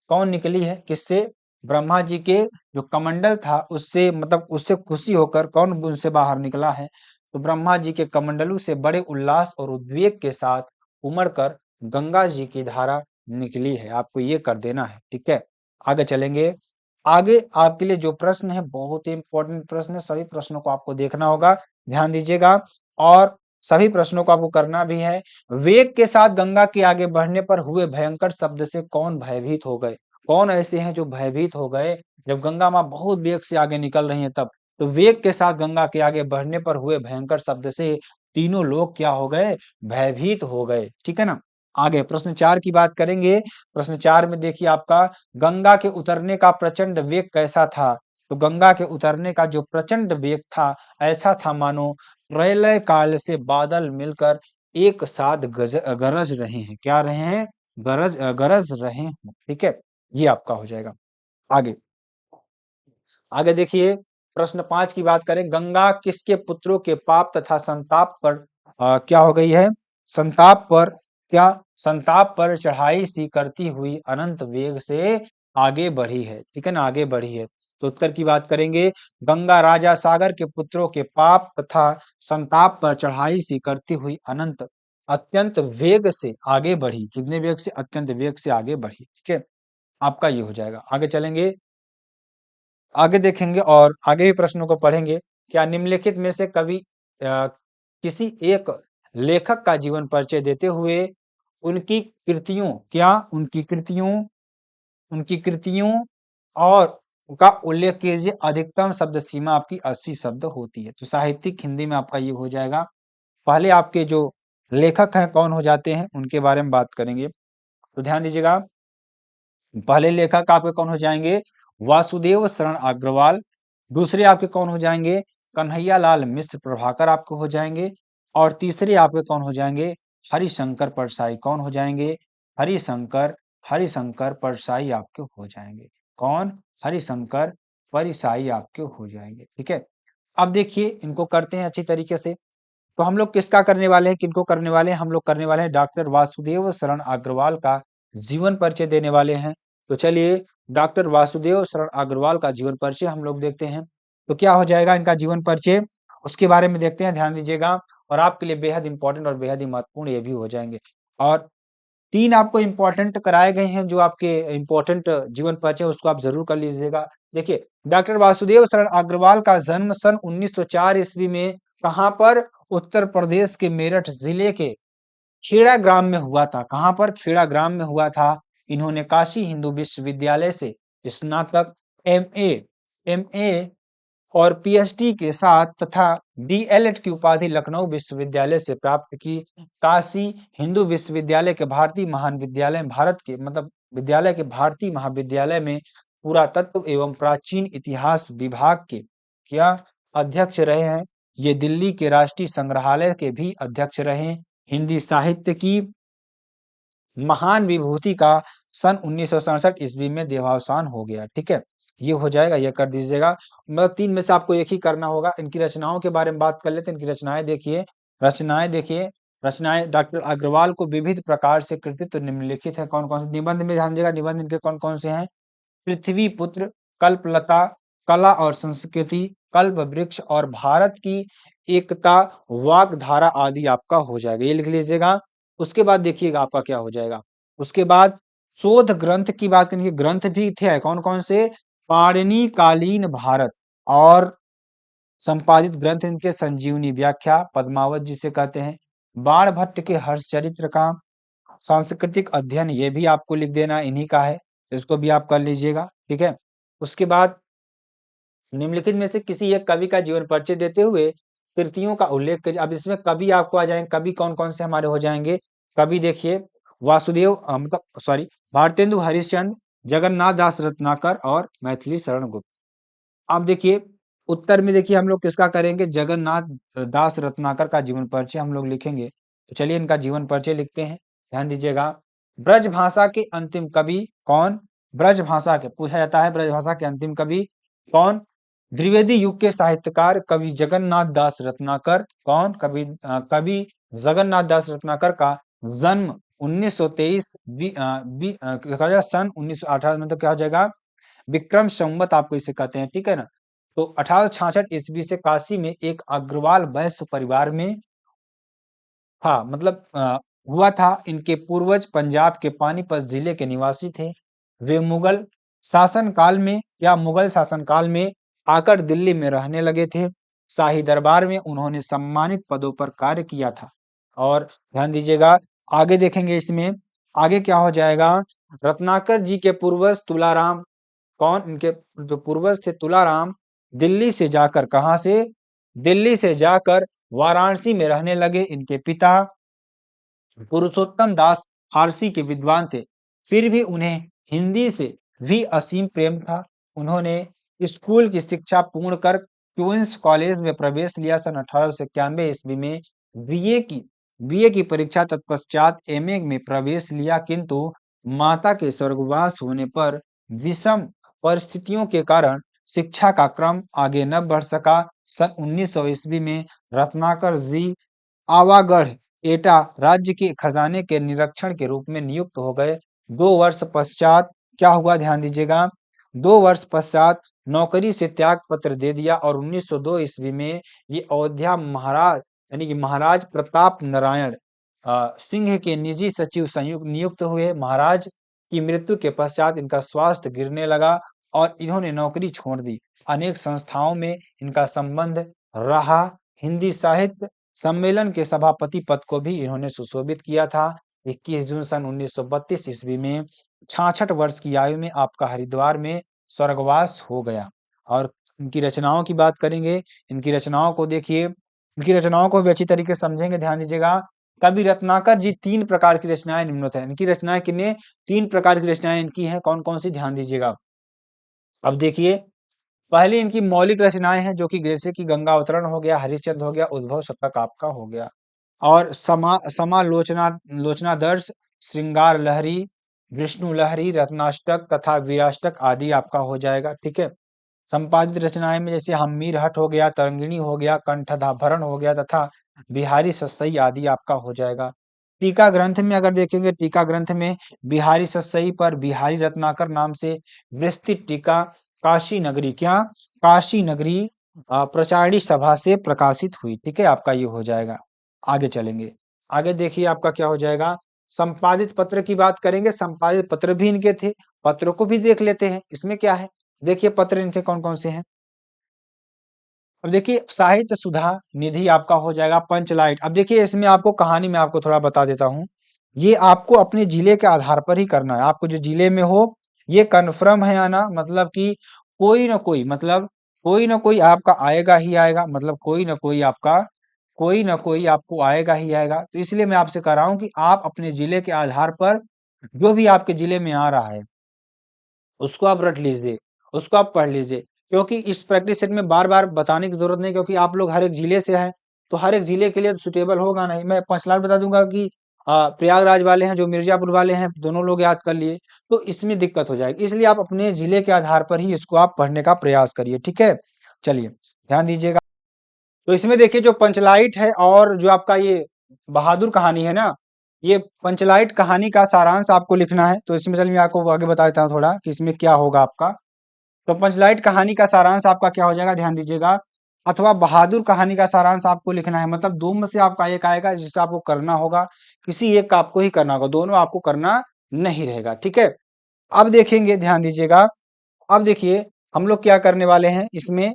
कौन निकली है? किससे? ब्रह्मा जी के जो कमंडल था उससे, मतलब उससे खुशी होकर कौन उनसे बाहर निकला है? तो ब्रह्मा जी के कमंडलू से बड़े उल्लास और उद्वेग के साथ उमड़ कर गंगा जी की धारा निकली है। आपको ये कर देना है। ठीक है, आगे चलेंगे। आगे आपके लिए जो प्रश्न है बहुत ही इंपॉर्टेंट प्रश्न है, सभी प्रश्नों को आपको देखना होगा। ध्यान दीजिएगा, और सभी प्रश्नों को आपको करना भी है। वेग के साथ गंगा के आगे बढ़ने पर हुए भयंकर शब्द से कौन भयभीत हो गए? कौन ऐसे हैं जो भयभीत हो गए जब गंगा माँ बहुत वेग से आगे निकल रही है तब? तो वेग के साथ गंगा के आगे बढ़ने पर हुए भयंकर शब्द से तीनों लोग क्या हो गए? भयभीत हो गए। ठीक है ना। आगे प्रश्न 4 की बात करेंगे। प्रश्न 4 में देखिए आपका, गंगा के उतरने का प्रचंड वेग कैसा था? तो गंगा के उतरने का जो प्रचंड वेग था, ऐसा था मानो प्रलय काल से बादल मिलकर एक साथ गरज रहे हैं। क्या रहे हैं? गरज रहे हैं। ठीक है, ये आपका हो जाएगा। आगे आगे देखिए, प्रश्न 5 की बात करें। गंगा किसके पुत्रों के पाप तथा संताप पर क्या हो गई है? संताप पर, क्या? संताप पर चढ़ाई सी करती हुई अनंत वेग से आगे बढ़ी है। ठीक है ना, आगे बढ़ी है। तो उत्तर की बात करेंगे, गंगा राजा सागर के पुत्रों के पाप तथा संताप पर चढ़ाई सी करती हुई अनंत अत्यंत वेग से आगे बढ़ी। कितने वेग से? अत्यंत वेग से आगे बढ़ी। ठीक है, आपका ये हो जाएगा। आगे चलेंगे, आगे देखेंगे और आगे भी प्रश्नों को पढ़ेंगे। क्या निम्नलिखित में से कवि किसी एक लेखक का जीवन परिचय देते हुए उनकी कृतियों, क्या? उनकी कृतियों और का उल्लेख कीजिए। अधिकतम शब्द सीमा आपकी 80 शब्द होती है। तो साहित्यिक हिंदी में आपका ये हो जाएगा। पहले आपके जो लेखक हैं कौन हो जाते हैं, उनके बारे में बात करेंगे। तो ध्यान दीजिएगा, पहले लेखक आपके कौन हो जाएंगे? वासुदेव शरण अग्रवाल। दूसरे आपके कौन हो जाएंगे? कन्हैया लाल मिश्र प्रभाकर आपके हो जाएंगे। और तीसरे आपके कौन हो जाएंगे? हरिशंकर परसाई। कौन हो जाएंगे? हरिशंकर हरिशंकर परसाई आपके हो जाएंगे। कौन? हरिशंकर परसाई आपके हो जाएंगे। ठीक है, अब देखिए इनको करते हैं अच्छी तरीके से। तो हम लोग किसका करने वाले हैं, किनको करने वाले हैं? हम लोग करने वाले हैं डॉक्टर वासुदेव शरण अग्रवाल का जीवन परिचय देने वाले हैं। तो चलिए डॉक्टर वासुदेव शरण अग्रवाल का जीवन परिचय हम लोग देखते हैं। तो क्या हो जाएगा इनका जीवन परिचय, उसके बारे में देखते हैं, ध्यान दीजिएगा। और आपके लिए बेहद इंपॉर्टेंट और बेहद ही महत्वपूर्ण ये भी हो जाएंगे। और 3 आपको इम्पोर्टेंट कराए गए हैं, जो आपके इम्पोर्टेंट जीवन परिचय उसको आप ज़रूर कर लीजिएगा। देखिए, डॉक्टर वासुदेव शरण अग्रवाल का जन्म सन 1904 ईस्वी में कहाँ पर? उत्तर प्रदेश के मेरठ जिले के खेड़ा ग्राम में हुआ था। कहाँ पर? खेड़ा ग्राम में हुआ था। इन्होंने काशी हिंदू विश्वविद्यालय से स्नातक, एमए एमए और पीएचडी के साथ तथा डीएलएड की उपाधि लखनऊ विश्वविद्यालय से प्राप्त की। काशी हिंदू विश्वविद्यालय के भारतीय महाविद्यालय भारत के मतलब विद्यालय के भारतीय महाविद्यालय में पुरातत्व एवं प्राचीन इतिहास विभाग के क्या अध्यक्ष रहे हैं। ये दिल्ली के राष्ट्रीय संग्रहालय के भी अध्यक्ष रहे। हिंदी साहित्य की महान विभूति का सन 1967 ईस्वी में देहावसान हो गया। ठीक है, ये हो जाएगा, ये कर दीजिएगा। मतलब 3 में से आपको एक ही करना होगा। इनकी रचनाओं के बारे में बात कर लेते हैं। इनकी रचनाएं देखिए, रचनाएं डॉक्टर अग्रवाल को विविध प्रकार से कृतित्व निम्नलिखित है। कौन कौन से? निबंध में ध्यान दीजिएगा, निबंध इनके कौन कौन से हैं? पृथ्वी पुत्र, कल्पलता, कला और संस्कृति, कल्प वृक्ष और भारत की एकता, वाग्धारा आदि आपका हो जाएगा, ये लिख लीजिएगा। उसके बाद देखिएगा आपका क्या हो जाएगा। उसके बाद शोध ग्रंथ की बात करेंगे, ग्रंथ भी थे कौन कौन से? पाणिनि कालीन भारत और संपादित ग्रंथ इनके संजीवनी व्याख्या, पद्मावत जिसे कहते हैं, बाण भट्ट के हर्षचरित्र का सांस्कृतिक अध्ययन, ये भी आपको लिख देना इन्हीं का है, इसको भी आप कर लीजिएगा। ठीक है, उसके बाद निम्नलिखित में से किसी एक कवि का जीवन परिचय देते हुए कृतियों का उल्लेख करिए। अब इसमें कवि आपको आ जाएंगे, कवि कौन कौन से हमारे हो जाएंगे? कवि देखिए, वासुदेव मतलब सॉरी भारतेंदु हरिश्चंद्र, जगन्नाथ दास रत्नाकर और मैथिली शरण गुप्त। अब देखिए उत्तर में देखिए हम लोग किसका करेंगे? जगन्नाथ दास रत्नाकर का जीवन परिचय हम लोग लिखेंगे। तो चलिए इनका जीवन परिचय लिखते हैं, ध्यान दीजिएगा। ब्रज भाषा के अंतिम कवि कौन? ब्रज भाषा के पूछा जाता है, ब्रज भाषा के अंतिम कवि कौन? द्विवेदी युग के साहित्यकार कवि जगन्नाथ दास रत्नाकर। कौन? कवि जगन्नाथ दास रत्नाकर का जन्म 1923 क्या हो जाएगा? सन 1918 मतलब क्या हो जाएगा? विक्रम संवत आपको इसे कहते हैं। ठीक है ना? तो 1866 ईस्वी से काशी में एक अग्रवाल वैश्य परिवार में हाँ मतलब हुआ था। इनके पूर्वज पंजाब के पानीपत जिले के निवासी थे। वे मुगल शासनकाल में आकर दिल्ली में रहने लगे थे। शाही दरबार में उन्होंने सम्मानित पदों पर कार्य किया था। और ध्यान दीजिएगा आगे देखेंगे इसमें आगे क्या हो जाएगा। रत्नाकर जी के पूर्वज तुलाराम, कौन? इनके जो पूर्वज थे तुलाराम, दिल्ली से जाकर कहां से? दिल्ली से जाकर वाराणसी में रहने लगे। इनके पिता पुरुषोत्तम दास फारसी के विद्वान थे, फिर भी उन्हें हिंदी से भी असीम प्रेम था। उन्होंने स्कूल की शिक्षा पूर्ण कर क्वींस कॉलेज में प्रवेश लिया। सन 1891 ईस्वी में बीए की बीए की परीक्षा तत्पश्चात एमए में प्रवेश लिया, किंतु माता के स्वर्गवास होने पर विषम परिस्थितियों के कारण शिक्षा का क्रम आगे न बढ़ सका। सन 1900 ईस्वी में रत्नाकर जी आवागढ़ एटा राज्य के खजाने के निरीक्षण के रूप में नियुक्त हो गए। 2 वर्ष पश्चात क्या हुआ? ध्यान दीजिएगा। 2 वर्ष पश्चात नौकरी से त्याग पत्र दे दिया और 1902 ईस्वी में ये अयोध्या महाराज यानी कि महाराज प्रताप नारायण सिंह के निजी सचिव संयुक्त नियुक्त हुए। महाराज की मृत्यु के पश्चात इनका स्वास्थ्य गिरने लगा और इन्होंने नौकरी छोड़ दी। अनेक संस्थाओं में इनका संबंध रहा। हिंदी साहित्य सम्मेलन के सभापति पद को भी इन्होंने सुशोभित किया था। 21 जून सन 1932 ईस्वी में 66 वर्ष की आयु में आपका हरिद्वार में स्वर्गवास हो गया। और इनकी रचनाओं की बात करेंगे। इनकी रचनाओं को देखिए, इनकी रचनाओं को भी अच्छी तरीके से समझेंगे, ध्यान दीजिएगा। कवि रत्नाकर जी 3 प्रकार की रचनाएं निम्नलिखित है। इनकी रचनाएं किन्ने 3 प्रकार की रचनाएं इनकी हैं, कौन कौन सी? ध्यान दीजिएगा। अब देखिए पहली इनकी मौलिक रचनाएं हैं, जो कि जैसे कि गंगा अवतरण हो गया, हरिश्चंद्र हो गया, उद्भव शतक आपका हो गया। और समालोचना लोचनादर्श, श्रृंगार लहरी, विष्णु लहरी, रत्नाष्टक तथा वीराष्टक आदि आपका हो जाएगा। ठीक है, संपादित रचनाएं में जैसे हम्मीर हट हो गया, तरंगिणी हो गया, कंठधाभरण हो गया तथा बिहारी सस्सई आदि आपका हो जाएगा। टीका ग्रंथ में अगर देखेंगे, टीका ग्रंथ में बिहारी सतसई पर बिहारी रत्नाकर नाम से विस्तृत टीका काशी नगरी, क्या काशी नगरी प्रचारणी सभा से प्रकाशित हुई। ठीक है, आपका ये हो जाएगा। आगे चलेंगे, आगे देखिए आपका क्या हो जाएगा। संपादित पत्र की बात करेंगे, संपादित पत्र भी इनके थे, पत्रों को भी देख लेते हैं। इसमें क्या है, देखिए पत्र इनके कौन कौन से हैं। अब देखिए साहित्य सुधा निधि आपका हो जाएगा, पंचलाइट। अब देखिए इसमें आपको कहानी में आपको थोड़ा बता देता हूँ, ये आपको अपने जिले के आधार पर ही करना है। आपको जो जिले में हो ये कन्फर्म है आना, मतलब कि कोई ना कोई, मतलब कोई ना कोई आपका आएगा ही आएगा, मतलब कोई ना कोई आपका, कोई ना कोई आपको आएगा ही आएगा। तो इसलिए मैं आपसे कह रहा हूँ कि आप अपने जिले के आधार पर जो भी आपके जिले में आ रहा है उसको आप रट लीजिए, उसको आप पढ़ लीजिए, क्योंकि इस प्रैक्टिस सेट में बार-बार बताने की ज़रूरत नहीं, क्योंकि आप लोग हर एक जिले से हैं, तो हर एक जिले के लिए सूटेबल होगा नहीं। मैं पंचलाट बता दूंगा कि प्रयागराज वाले हैं, जो मिर्जापुर वाले हैं, दोनों लोग याद कर लिए, तो इसमें दिक्कत हो जाएगी। इसलिए आप अपने जिले के आधार पर ही इसको आप पढ़ने का प्रयास करिए। ठीक है, चलिए ध्यान दीजिएगा। तो इसमें देखिए जो पंचलाइट है और जो आपका ये बहादुर कहानी है ना, ये पंचलाइट कहानी का सारांश आपको लिखना है। तो इसमें चलिए मैं आपको आगे बता देता हूँ थोड़ा कि इसमें क्या होगा आपका। तो पंचलाइट कहानी का सारांश आपका क्या हो जाएगा, ध्यान दीजिएगा। अथवा बहादुर कहानी का सारांश आपको लिखना है, मतलब दो में से आपका एक आएगा जिसका आपको करना होगा, किसी एक का आपको ही करना होगा, दोनों आपको करना नहीं रहेगा। ठीक है, अब देखेंगे, ध्यान दीजिएगा। अब देखिए हम लोग क्या करने वाले हैं इसमें,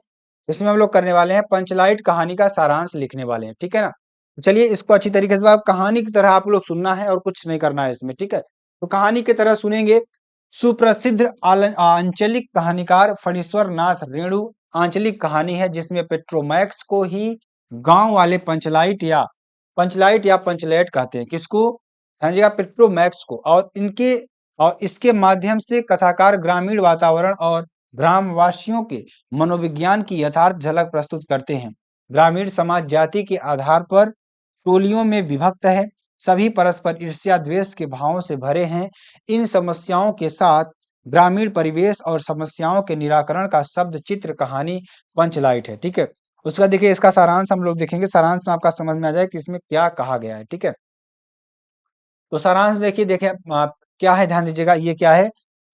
इसमें हम लोग करने वाले हैं पंचलाइट कहानी का सारांश लिखने वाले हैं। ठीक है ना, चलिए इसको अच्छी तरीके से आप कहानी की तरह आप लोग सुनना है और कुछ नहीं करना है इसमें। ठीक है, तो कहानी की तरह सुनेंगे। सुप्रसिद्ध आंचलिक कहानीकार फणीश्वर नाथ रेणु आंचलिक कहानी है, जिसमें पेट्रोमैक्स को ही गांव वाले पंचलाइट या पंचलेट कहते हैं। किसको, हाँ जी, पेट्रोमैक्स को। और इनके और इसके माध्यम से कथाकार ग्रामीण वातावरण और ग्रामवासियों के मनोविज्ञान की यथार्थ झलक प्रस्तुत करते हैं। ग्रामीण समाज जाति के आधार पर टोलियों में विभक्त है, सभी परस्पर ईर्ष्या द्वेष के भावों से भरे हैं। इन समस्याओं के साथ ग्रामीण परिवेश और समस्याओं के निराकरण का शब्द चित्र कहानी पंचलाइट है। ठीक है, उसका देखिए इसका सारांश हम लोग देखेंगे, सारांश में आपका समझ में आ जाए कि इसमें क्या कहा गया है। ठीक है, तो सारांश देखिए, देखिए क्या है, ध्यान दीजिएगा। ये क्या है,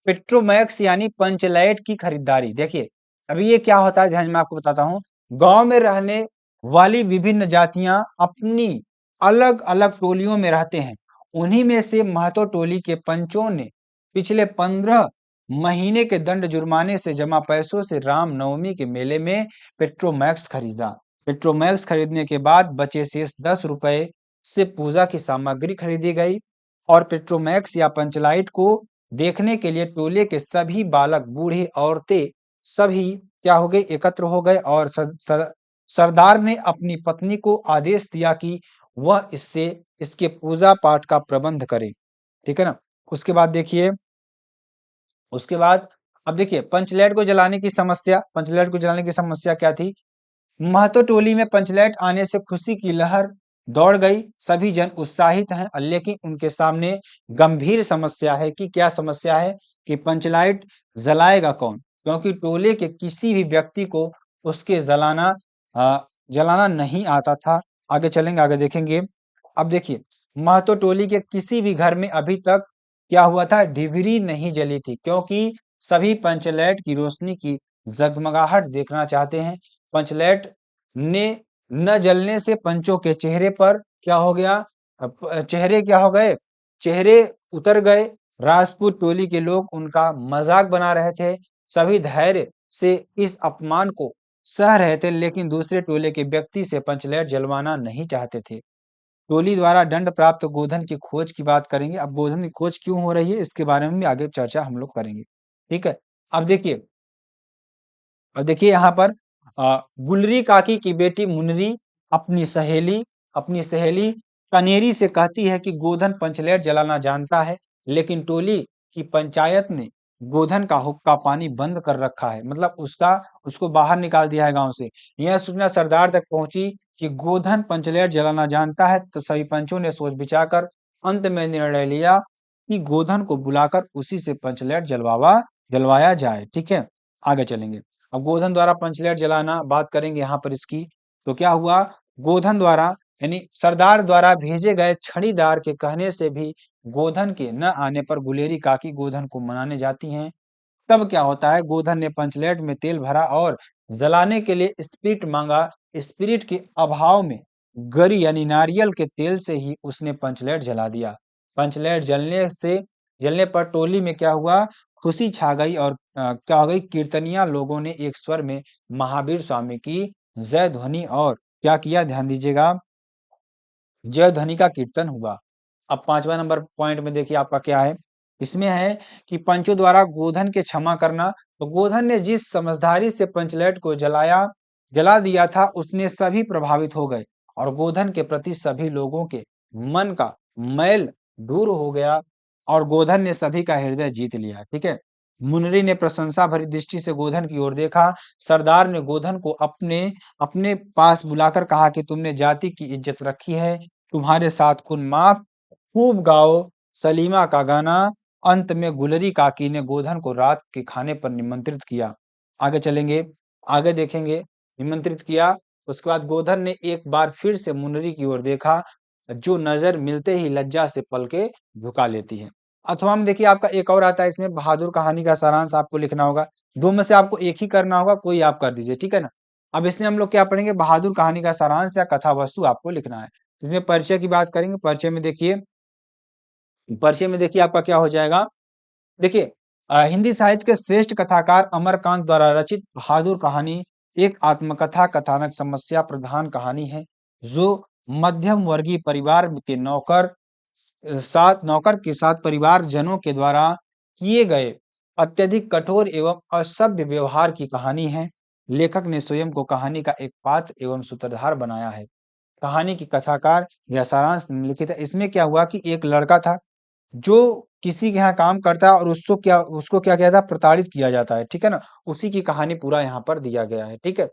पेट्रोमैक्स यानी पंचलाइट की खरीदारी। देखिए अभी ये क्या होता है, ध्यान में आपको बताता हूँ। गांव में रहने वाली विभिन्न जातियां अपनी अलग अलग टोलियों में रहते हैं। उन्हीं में से महतो टोली के पंचों ने पिछले 15 महीने के दंड जुर्माने से जमा पैसों से राम नवमी के मेले में पेट्रोमैक्स खरीदा। पेट्रोमैक्स खरीदने के बाद बचे शेष 10 रुपए से पूजा की सामग्री खरीदी गई और पेट्रोमैक्स या पंचलाइट को देखने के लिए टोले के सभी बालक, बूढ़े, औरतें सभी क्या हो गए, एकत्र हो गए। और सरदार ने अपनी पत्नी को आदेश दिया कि वह इसके पूजा पाठ का प्रबंध करे। ठीक है ना, उसके बाद देखिए, उसके बाद अब देखिए पंचलाइट को जलाने की समस्या, पंचलाइट को जलाने की समस्या क्या थी। महतो टोली में पंचलाइट आने से खुशी की लहर दौड़ गई, सभी जन उत्साहित हैं, लेकिन उनके सामने गंभीर समस्या है। कि क्या समस्या है, कि पंचलाइट जलाएगा कौन, क्योंकि टोले के किसी भी व्यक्ति को उसके जलाना नहीं आता था। आगे चलेंगे, आगे देखेंगे। अब देखिए महतो टोली के किसी भी घर में अभी तक क्या हुआ था, डिबरी नहीं जली थी, क्योंकि सभी पंचलाइट की रोशनी की जगमगाहट देखना चाहते हैं। पंचलाइट ने न जलने से पंचों के चेहरे पर क्या हो गया, चेहरे क्या हो गए, चेहरे उतर गए। राजपूत टोली के लोग उनका मजाक बना रहे थे, सभी धैर्य से इस अपमान को सह रहे थे, लेकिन दूसरे टोले के व्यक्ति से पंचलाइट जलवाना नहीं चाहते थे। टोली द्वारा दंड प्राप्त गोधन की खोज की बात करेंगे। अब गोधन की खोज क्यों हो रही है इसके बारे में भी आगे चर्चा हम लोग करेंगे। ठीक है, अब देखिए, और देखिए यहाँ पर गुलरी काकी की बेटी मुनरी अपनी सहेली कनेरी से कहती है कि गोधन पंचलेट जलाना जानता है, लेकिन टोली की पंचायत ने गोधन का हुक्का पानी बंद कर रखा है, मतलब उसको बाहर निकाल दिया है गांव से। यह सूचना सरदार तक पहुंची कि गोधन पंचलेट जलाना जानता है, तो सभी पंचों ने सोच विचार कर अंत में निर्णय लिया कि गोधन को बुलाकर उसी से पंचलेट जलवाया जाए। ठीक है, आगे चलेंगे। अब गोधन द्वारा पंचलेट जलाना बात करेंगे यहाँ पर इसकी। तो क्या हुआ, गोधन द्वारा यानी सरदार द्वारा भेजे गए छड़ीदार के कहने से भी गोधन के न आने पर गुलेरी काकी गोधन को मनाने जाती हैं। तब क्या होता है, गोधन ने पंचलेट में तेल भरा और जलाने के लिए स्पिरिट मांगा। स्पिरिट के अभाव में गरी यानी नारियल के तेल से ही उसने पंचलेट जला दिया। पंचलेट जलने पर टोली में क्या हुआ, खुशी छा गई और क्या हो गई, कीर्तनिया लोगों ने एक स्वर में महावीर स्वामी की जय ध्वनि और क्या किया, ध्यान दीजिएगा, जय ध्वनि का कीर्तन हुआ। अब 5वां नंबर पॉइंट में देखिए आपका क्या है, इसमें है कि पंचों द्वारा गोधन के क्षमा करना। तो गोधन ने जिस समझदारी से पंचलेट को जला दिया था, उसने सभी प्रभावित हो गए और गोधन के प्रति सभी लोगों के मन का मैल दूर हो गया और गोधन ने सभी का हृदय जीत लिया। ठीक है। मुनरी ने प्रशंसा भरी दृष्टि से गोधन की ओर देखा। सरदार ने गोधन को अपने अपने पास बुलाकर कहा कि तुमने जाति की इज्जत रखी है, तुम्हारे साथ कुन माफ, खूब गाओ सलीमा का गाना। अंत में गुलरी काकी ने गोधन को रात के खाने पर निमंत्रित किया। आगे चलेंगे, आगे देखेंगे, निमंत्रित किया। उसके बाद गोधन ने एक बार फिर से मुनरी की ओर देखा, जो नजर मिलते ही लज्जा से पलके झुका लेती है। अथवा में देखिए आपका एक और आता है, इसमें बहादुर कहानी का सारांश आपको लिखना होगा। दो में से आपको एक ही करना होगा, कोई आप कर दीजिए, ठीक है ना। अब इसमें हम लोग क्या पढ़ेंगे, बहादुर कहानी का सारांश या कथा वस्तु आपको लिखना है। इसमें परिचय की बात करेंगे। परिचय में देखिए आपका क्या हो जाएगा, देखिए हिंदी साहित्य के श्रेष्ठ कथाकार अमरकांत द्वारा रचित बहादुर कहानी एक आत्मकथा कथानक समस्या प्रधान कहानी है, जो मध्यम वर्गीय परिवार के नौकर के साथ परिवार जनों के द्वारा किए गए अत्यधिक कठोर एवं असभ्य व्यवहार की कहानी है। लेखक ने स्वयं को कहानी का एक पात्र एवं सूत्रधार बनाया है। कहानी की कथाकार या सारांश निम्नलिखित है। इसमें क्या हुआ कि एक लड़का था जो किसी के यहाँ काम करता है और उसको क्या किया था, प्रताड़ित किया जाता है, ठीक है ना। उसी की कहानी पूरा यहाँ पर दिया गया है, ठीक है।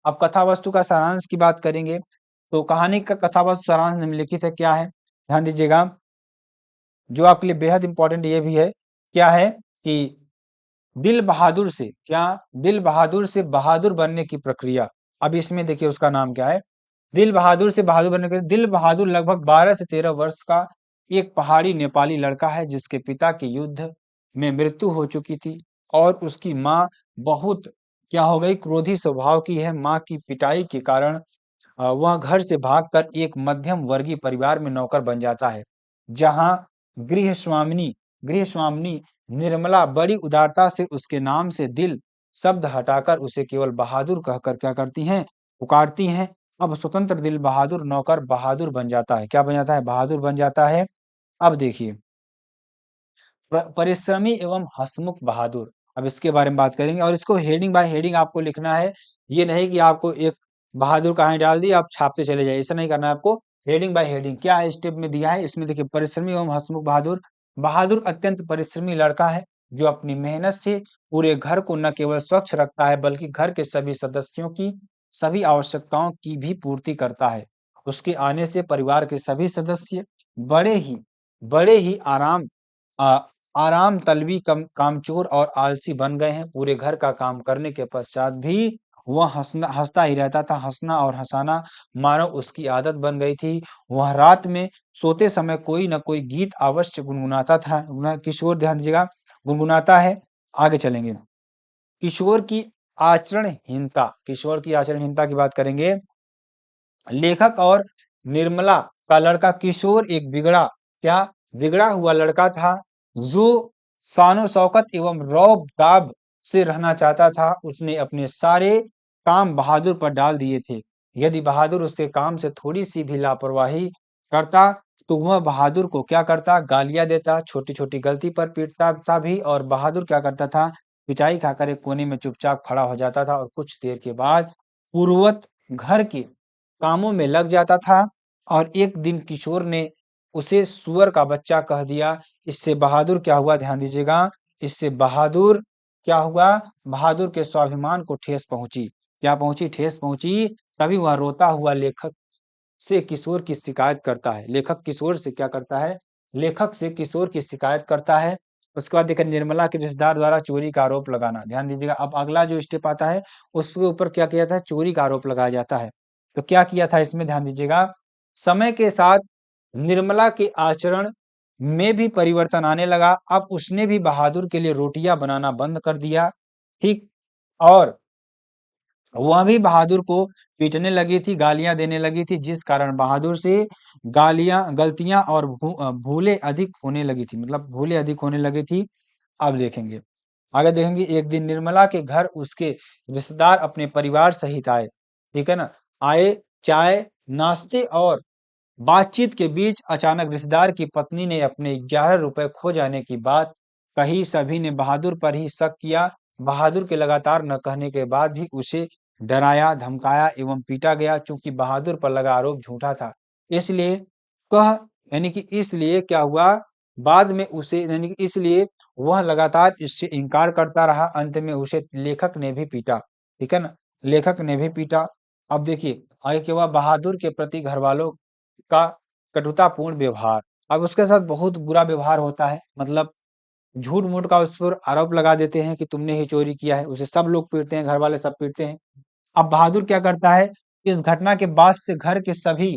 अब कथा वस्तु का सारांश की बात करेंगे, तो कहानी का कथा वस्तु सारांश निम्नलिखित है, क्या है, ध्यान दीजिएगा। जो आपके लिए बेहद इंपॉर्टेंट ये भी है, क्या है कि दिल बहादुर से बहादुर बनने की प्रक्रिया। अब इसमें देखिए उसका नाम क्या है, दिल बहादुर से बहादुर बनने के। दिल बहादुर लगभग 12 से 13 वर्ष का एक पहाड़ी नेपाली लड़का है, जिसके पिता की युद्ध में मृत्यु हो चुकी थी और उसकी माँ बहुत क्या हो गई, क्रोधी स्वभाव की है। माँ की पिटाई के कारण वह घर से भागकर एक मध्यम वर्गीय परिवार में नौकर बन जाता है, जहां गृह स्वामिनी गृह स्वामिनी निर्मला बड़ी उदारता से उसके नाम से दिल शब्द हटाकर उसे केवल बहादुर कहकर क्या करती हैं, पुकारती हैं। अब स्वतंत्र दिल बहादुर नौकर बहादुर बन जाता है, क्या बन जाता है, बहादुर बन जाता है। अब देखिए परिश्रमी एवं हंसमुख बहादुर, अब इसके बारे में बात करेंगे और इसको हेडिंग बाय हेडिंग आपको लिखना है। ये नहीं कि आपको एक बहादुर कहानी डाल दी आप छापते चले जाइए, ऐसा नहीं करना है आपको। हेडिंग बाय हेडिंग क्या है, स्टेप में दिया है। इसमें देखिए परिश्रमी एवं हंसमुख बहादुर। बहादुर अत्यंत परिश्रमी लड़का है, जो अपनी मेहनत से पूरे घर को न केवल स्वच्छ रखता है, बल्कि घर के सभी सदस्यों की सभी आवश्यकताओं की भी पूर्ति करता है। उसके आने से परिवार के सभी सदस्य बड़े ही बड़े ही आ, आराम तलबी कामचोर और आलसी बन गए हैं। पूरे घर का काम करने के पश्चात भी वह हंसता ही रहता था। हंसना और हंसाना मानो उसकी आदत बन गई थी। वह रात में सोते समय कोई न कोई गीत अवश्य गुनगुनाता था। किशोर, ध्यान दीजिएगा, गुनगुनाता है। आगे चलेंगे, किशोर की आचरणहीनता की बात करेंगे। लेखक और निर्मला का लड़का किशोर एक बिगड़ा हुआ लड़का था, जो शानो शौकत एवं रौब दाब से रहना चाहता था। उसने अपने सारे काम बहादुर पर डाल दिए थे। यदि बहादुर उसके काम से थोड़ी सी भी लापरवाही करता, तो वह बहादुर को क्या करता, गालियां देता, छोटी छोटी गलती पर पीटता था भी। और बहादुर क्या करता था, पिटाई खाकर एक कोने में चुपचाप खड़ा हो जाता था और कुछ देर के बाद पूर्ववत घर के कामों में लग जाता था। और एक दिन किशोर ने उसे सुअर का बच्चा कह दिया। इससे बहादुर क्या हुआ, ध्यान दीजिएगा, इससे बहादुर क्या हुआ, बहादुर के स्वाभिमान को ठेस पहुंची। क्या पहुंची, ठेस पहुंची। तभी वह रोता हुआ लेखक से किशोर की शिकायत करता है। लेखक किशोर से क्या करता है, लेखक से किशोर की शिकायत करता है। उसके बाद देखिए निर्मला के रिश्तेदार द्वारा चोरी का आरोप लगाना। ध्यान दीजिएगा, अब अगला जो स्टेप आता है उसके ऊपर क्या किया था, चोरी का आरोप लगाया जाता है। तो क्या किया था इसमें, ध्यान दीजिएगा, समय के साथ निर्मला के आचरण में भी परिवर्तन आने लगा। अब उसने भी बहादुर के लिए रोटियां बनाना बंद कर दिया, ठीक। और वह भी बहादुर को पीटने लगी थी, गालियां देने लगी थी, जिस कारण बहादुर से गलतियां और भूलें अधिक होने लगी थी, मतलब भूलें अधिक होने लगी थी। अब देखेंगे, आगे देखेंगे, एक दिन निर्मला के घर उसके रिश्तेदार अपने परिवार सहित आए, ठीक है ना। आए, चाय नाश्ते और बातचीत के बीच अचानक रिश्तेदार की पत्नी ने अपने 11 रुपए खो जाने की बात कही। सभी ने बहादुर पर ही शक किया। बहादुर के लगातार न कहने के बाद भी उसे डराया, धमकाया एवं पीटा गया। चूंकि बहादुर पर लगा आरोप झूठा था, इसलिए कह यानी कि इसलिए क्या हुआ, बाद में उसे यानी कि इसलिए वह लगातार इससे इनकार करता रहा। अंत में उसे लेखक ने भी पीटा, ठीक है ना, लेखक ने भी पीटा। अब देखिए आगे क्या हुआ, बहादुर के प्रति घर वालों का कटुतापूर्ण व्यवहार। अब उसके साथ बहुत बुरा व्यवहार होता है, मतलब झूठ-मूठ का उस पर आरोप लगा देते हैं कि तुमने ही चोरी किया है। उसे सब लोग पीटते हैं, घर वाले सब पीटते हैं। अब बहादुर क्या करता है, इस घटना के बाद से घर के सभी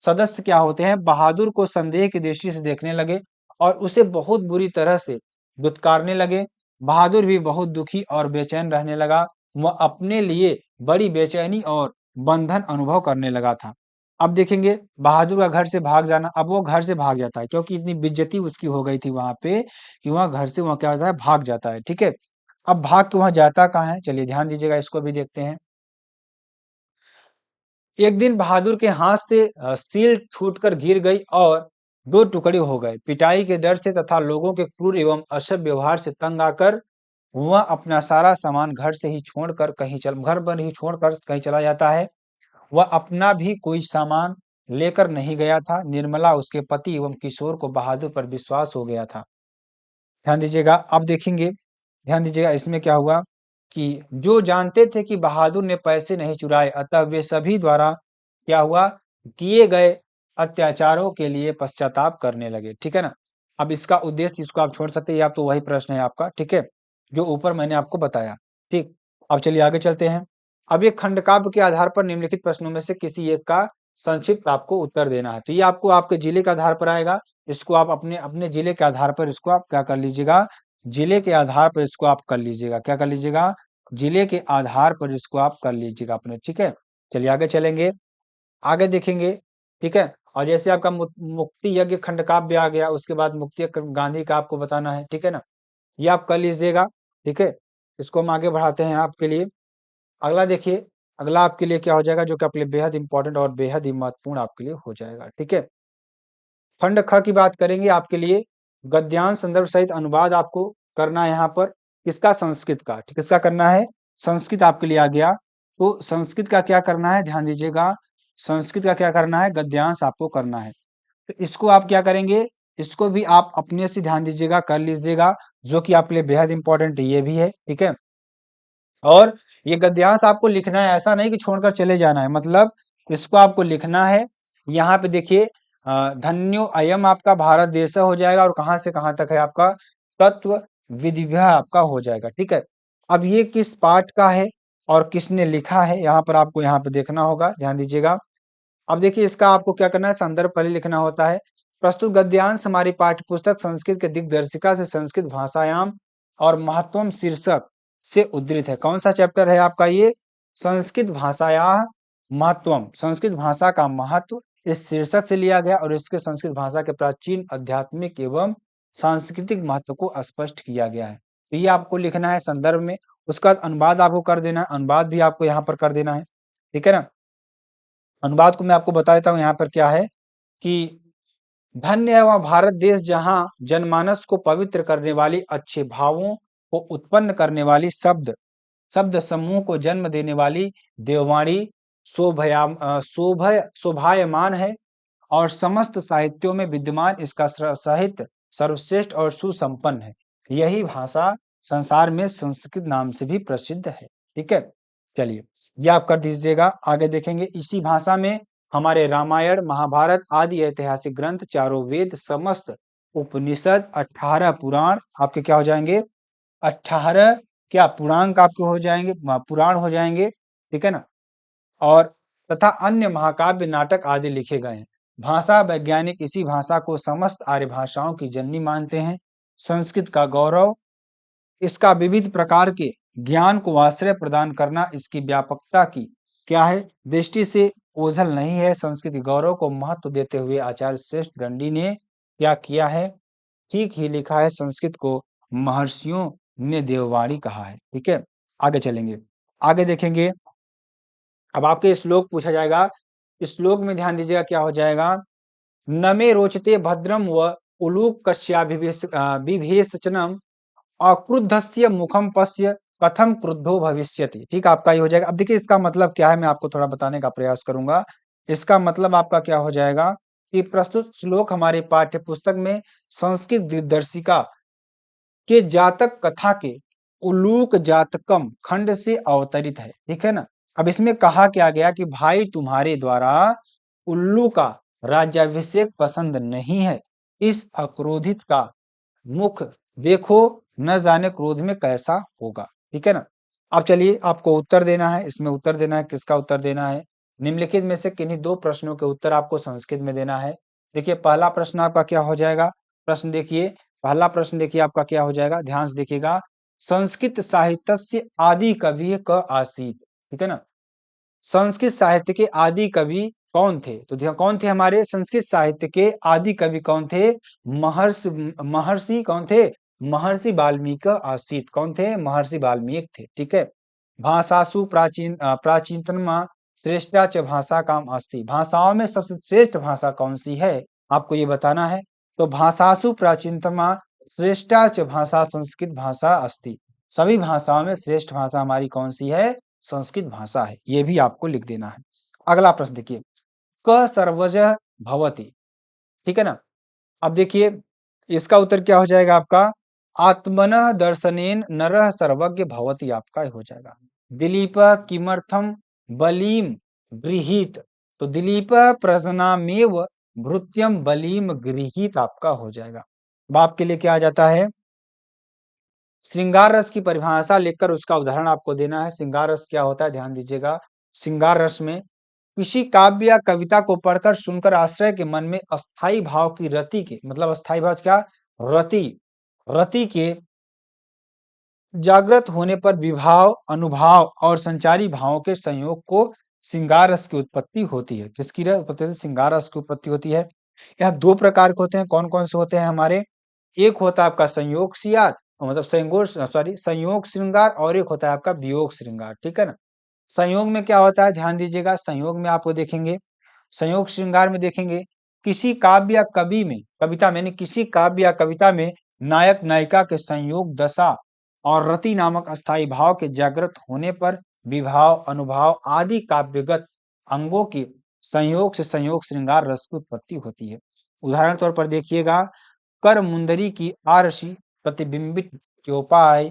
सदस्य क्या होते हैं, बहादुर को संदेह की दृष्टि से देखने लगे और उसे बहुत बुरी तरह से दुत्कारने लगे। बहादुर भी बहुत दुखी और बेचैन रहने लगा। वह अपने लिए बड़ी बेचैनी और बंधन अनुभव करने लगा था। अब देखेंगे बहादुर का घर से भाग जाना। अब वो घर से भाग जाता है क्योंकि इतनी बेइज्जती उसकी हो गई थी वहां पे कि वह घर से वहां क्या होता है, भाग जाता है, ठीक है। अब भाग के वहां जाता कहाँ है, चलिए ध्यान दीजिएगा, इसको भी देखते हैं। एक दिन बहादुर के हाथ से सील छूटकर गिर गई और दो टुकड़े हो गए। पिटाई के डर से तथा लोगों के क्रूर एवं असभ्य व्यवहार से तंग आकर वह अपना सारा सामान घर पर ही छोड़कर कहीं चला जाता है। वह अपना भी कोई सामान लेकर नहीं गया था। निर्मला, उसके पति एवं किशोर को बहादुर पर विश्वास हो गया था। ध्यान दीजिएगा, अब देखेंगे, ध्यान दीजिएगा इसमें क्या हुआ कि जो जानते थे कि बहादुर ने पैसे नहीं चुराए, अतः वे सभी द्वारा क्या हुआ, किए गए अत्याचारों के लिए पश्चाताप करने लगे, ठीक है ना। अब इसका उद्देश्य इसको आप छोड़ सकते हैं, या तो वही प्रश्न है आपका, ठीक है, जो ऊपर मैंने आपको बताया, ठीक। अब चलिए आगे चलते हैं। अब ये खंडकाव्य के आधार पर निम्नलिखित प्रश्नों में से किसी एक का संक्षिप्त आपको उत्तर देना है। तो ये आपको आपके जिले के आधार पर आएगा। इसको आप अपने अपने जिले के आधार पर इसको आप क्या कर लीजिएगा, जिले के आधार पर इसको आप कर लीजिएगा, क्या कर लीजिएगा, जिले के आधार पर इसको आप कर लीजिएगा अपने, ठीक है। चलिए आगे चलेंगे, आगे देखेंगे, ठीक है। और जैसे आपका मुक्ति यज्ञ खंड काव्य आ गया, उसके बाद मुक्ति गांधी का आपको बताना है, ठीक है ना, ये आप कर लीजिएगा, ठीक है। इसको हम आगे बढ़ाते हैं आपके लिए। अगला देखिए, अगला आपके लिए क्या हो जाएगा, जो कि आपके लिए बेहद इंपॉर्टेंट और बेहद ही महत्वपूर्ण आपके लिए हो जाएगा, ठीक है। खंड ख की बात करेंगे आपके लिए, गद्यांश संदर्भ सहित अनुवाद आपको करना है यहाँ पर, किसका, संस्कृत का, किसका करना है, संस्कृत आपके लिए आ गया। तो संस्कृत का क्या करना है, ध्यान दीजिएगा, संस्कृत का क्या करना है, गद्यांश आपको करना है। तो इसको आप क्या करेंगे, इसको भी आप अपने से ध्यान दीजिएगा, कर लीजिएगा, जो कि आपके लिए बेहद इंपॉर्टेंट ये भी है, ठीक है। और ये गद्यांश आपको लिखना है, ऐसा नहीं कि छोड़कर चले जाना है, मतलब इसको आपको लिखना है। यहाँ पे देखिए, धन्यो अयम आपका भारत देश हो जाएगा, और कहाँ से कहाँ तक है आपका, तत्व विधिभ्य आपका हो जाएगा, ठीक है। अब ये किस पाठ का है और किसने लिखा है, यहाँ पर आपको यहाँ पे देखना होगा, ध्यान दीजिएगा। अब देखिए इसका आपको क्या करना है, संदर्भ पहले लिखना होता है। प्रस्तुत गद्यांश हमारी पाठ्य पुस्तक संस्कृत के दिग्दर्शिका से संस्कृत भाषायाम और महत्वम शीर्षक से उद्धृत है। कौन सा चैप्टर है आपका ये, संस्कृत भाषाया महत्वम, संस्कृत भाषा का महत्व, इस शीर्षक से लिया गया और इसके संस्कृत भाषा के प्राचीन आध्यात्मिक एवं सांस्कृतिक महत्व को स्पष्ट किया गया है। तो ये आपको लिखना है संदर्भ में। उसका अनुवाद आपको कर देना है, अनुवाद भी आपको यहाँ पर कर देना है, ठीक है ना। अनुवाद को मैं आपको बता देता हूँ यहाँ पर क्या है कि धन्य है वह भारत देश जहाँ जनमानस को पवित्र करने वाली, अच्छे भावों को उत्पन्न करने वाली, शब्द शब्द समूह को जन्म देने वाली देववाणी शोभायमान है और समस्त साहित्यों में विद्यमान इसका साहित्य सर्वश्रेष्ठ और सुसंपन्न है। यही भाषा संसार में संस्कृत नाम से भी प्रसिद्ध है, ठीक है। चलिए ये आप कर दीजिएगा। आगे देखेंगे, इसी भाषा में हमारे रामायण, महाभारत आदि ऐतिहासिक ग्रंथ, चारों वेद, समस्त उपनिषद, 18 पुराण आपके क्या हो जाएंगे, 18 क्या पूर्णांक आपके हो जाएंगे, पुराण हो जाएंगे, ठीक है ना। और तथा अन्य महाकाव्य, नाटक आदि लिखे गए हैं। भाषा वैज्ञानिक इसी भाषा को समस्त आर्य भाषाओं की जननी मानते हैं। संस्कृत का गौरव इसका विविध प्रकार के ज्ञान को आश्रय प्रदान करना इसकी व्यापकता की क्या है दृष्टि से ओझल नहीं है। संस्कृत के गौरव को महत्व देते हुए आचार्य श्रेष्ठ दंडी ने क्या किया है, ठीक ही लिखा है। संस्कृत को महर्षियों ने देववाणी कहा है। ठीक है, आगे चलेंगे, आगे देखेंगे। अब आपके श्लोक पूछा जाएगा, श्लोक में ध्यान दीजिएगा क्या हो जाएगा। न मे रोचते भद्रम व उलूक विभेषचनम अक्रुद्धस्य मुखम पश्य कथम क्रुद्धो भविष्यति। ठीक, आपका ये हो जाएगा। अब देखिए इसका मतलब क्या है, मैं आपको थोड़ा बताने का प्रयास करूंगा। इसका मतलब आपका क्या हो जाएगा कि प्रस्तुत श्लोक हमारे पाठ्य पुस्तक में संस्कृत दिग्दर्शिका के जातक कथा के उलूक जातकम खंड से अवतरित है। ठीक है ना। अब इसमें कहा क्या गया कि भाई तुम्हारे द्वारा उल्लू का राज्याभिषेक पसंद नहीं है, इस अक्रोधित का मुख देखो, न जाने क्रोध में कैसा होगा। ठीक है ना। अब चलिए आपको उत्तर देना है, इसमें उत्तर देना है, किसका उत्तर देना है, निम्नलिखित में से किन्हीं दो प्रश्नों के उत्तर आपको संस्कृत में देना है। देखिए पहला प्रश्न आपका क्या हो जाएगा, प्रश्न देखिए, पहला प्रश्न देखिए आपका क्या हो जाएगा, ध्यान से देखिएगा। संस्कृत साहित्य आदि कवि क आसीत। ठीक है ना। संस्कृत साहित्य के आदि कवि कौन थे, तो कौन थे हमारे संस्कृत साहित्य के आदि कवि कौन थे, महर्षि महर्षि कौन थे, महर्षि वाल्मीकि आसीत। कौन थे, महर्षि वाल्मीकि थे। ठीक है। भाषासु प्राचीनतमा श्रेष्ठा च भाषा काम अस्ति। भाषाओं में सबसे श्रेष्ठ भाषा कौन सी है, आपको ये बताना है। तो भाषासु प्राचीनतमा श्रेष्ठा च भाषा संस्कृत भाषा अस्ति। सभी भाषाओं में श्रेष्ठ भाषा हमारी कौन सी है, संस्कृत भाषा है। ये भी आपको लिख देना है। अगला प्रश्न देखिए, क सर्वजः भवति। ठीक है ना। अब देखिए इसका उत्तर क्या हो जाएगा आपका, आत्मनः दर्शनेन नरः सर्वज्ञ भवति, आपका हो जाएगा। दिलीप किमर्थम बलिम गृहीत, तो दिलीप प्रजनामेव भृत्यम बलिम गृहीत, आपका हो जाएगा। अब आपके लिए क्या आ जाता है, श्रृंगार रस की परिभाषा लिखकर उसका उदाहरण आपको देना है। श्रृंगार रस क्या होता है, ध्यान दीजिएगा। श्रृंगार रस में किसी काव्य या कविता को पढ़कर सुनकर आश्रय के मन में अस्थाई भाव की रति के, मतलब अस्थाई भाव क्या, रति, रति के जागृत होने पर विभाव, अनुभाव और संचारी भावों के संयोग को श्रृंगार रस की उत्पत्ति होती है। किसकी उत्पत्ति, श्रृंगार रस की उत्पत्ति होती है। यह दो प्रकार के होते हैं, कौन कौन से होते हैं हमारे, एक होता है आपका संयोग सियार, मतलब संयोग श्रृंगार, और एक होता है आपका वियोग श्रृंगार। ठीक है ना। संयोग में क्या होता है, ध्यान दीजिएगा। संयोग में आपको देखेंगे, संयोग श्रृंगार में देखेंगे, किसी काव्य या कवि में, कविता में, किसी काव्य या कविता में नायक नायिका के संयोग दशा और रति नामक अस्थाई भाव के जागृत होने पर विभाव, अनुभाव आदि काव्यगत अंगों के संयोग से संयोग श्रृंगार रस की उत्पत्ति होती है। उदाहरण तौर पर देखिएगा, कर मुंदरी की आरसी प्रतिबिंबित के उपाय,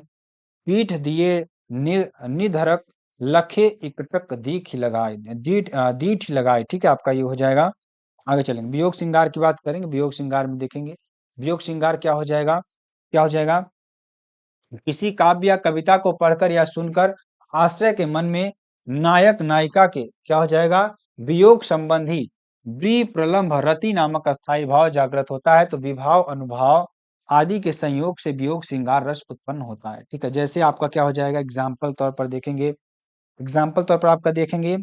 पीठ दिए निधरक लखे इकटक दीख लगाए, दीठ लगाए। ठीक है, आपका ये हो जाएगा। आगे चलेंगे, वियोग श्रृंगार की बात करेंगे। वियोग श्रृंगार में देखेंगे, वियोग श्रृंगार क्या हो जाएगा, क्या हो जाएगा, किसी काव्य या कविता को पढ़कर या सुनकर आश्रय के मन में नायक नायिका के क्या हो जाएगा, वियोग संबंधी व्री प्रलंभ रति नामक अस्थाई भाव जागृत होता है, तो विभाव, अनुभाव आदि के संयोग से वियोग श्रृंगार रस उत्पन्न होता है। ठीक है, जैसे आपका क्या हो जाएगा, एग्जाम्पल तौर पर देखेंगे, एग्जाम्पल तौर पर आपका देखेंगे,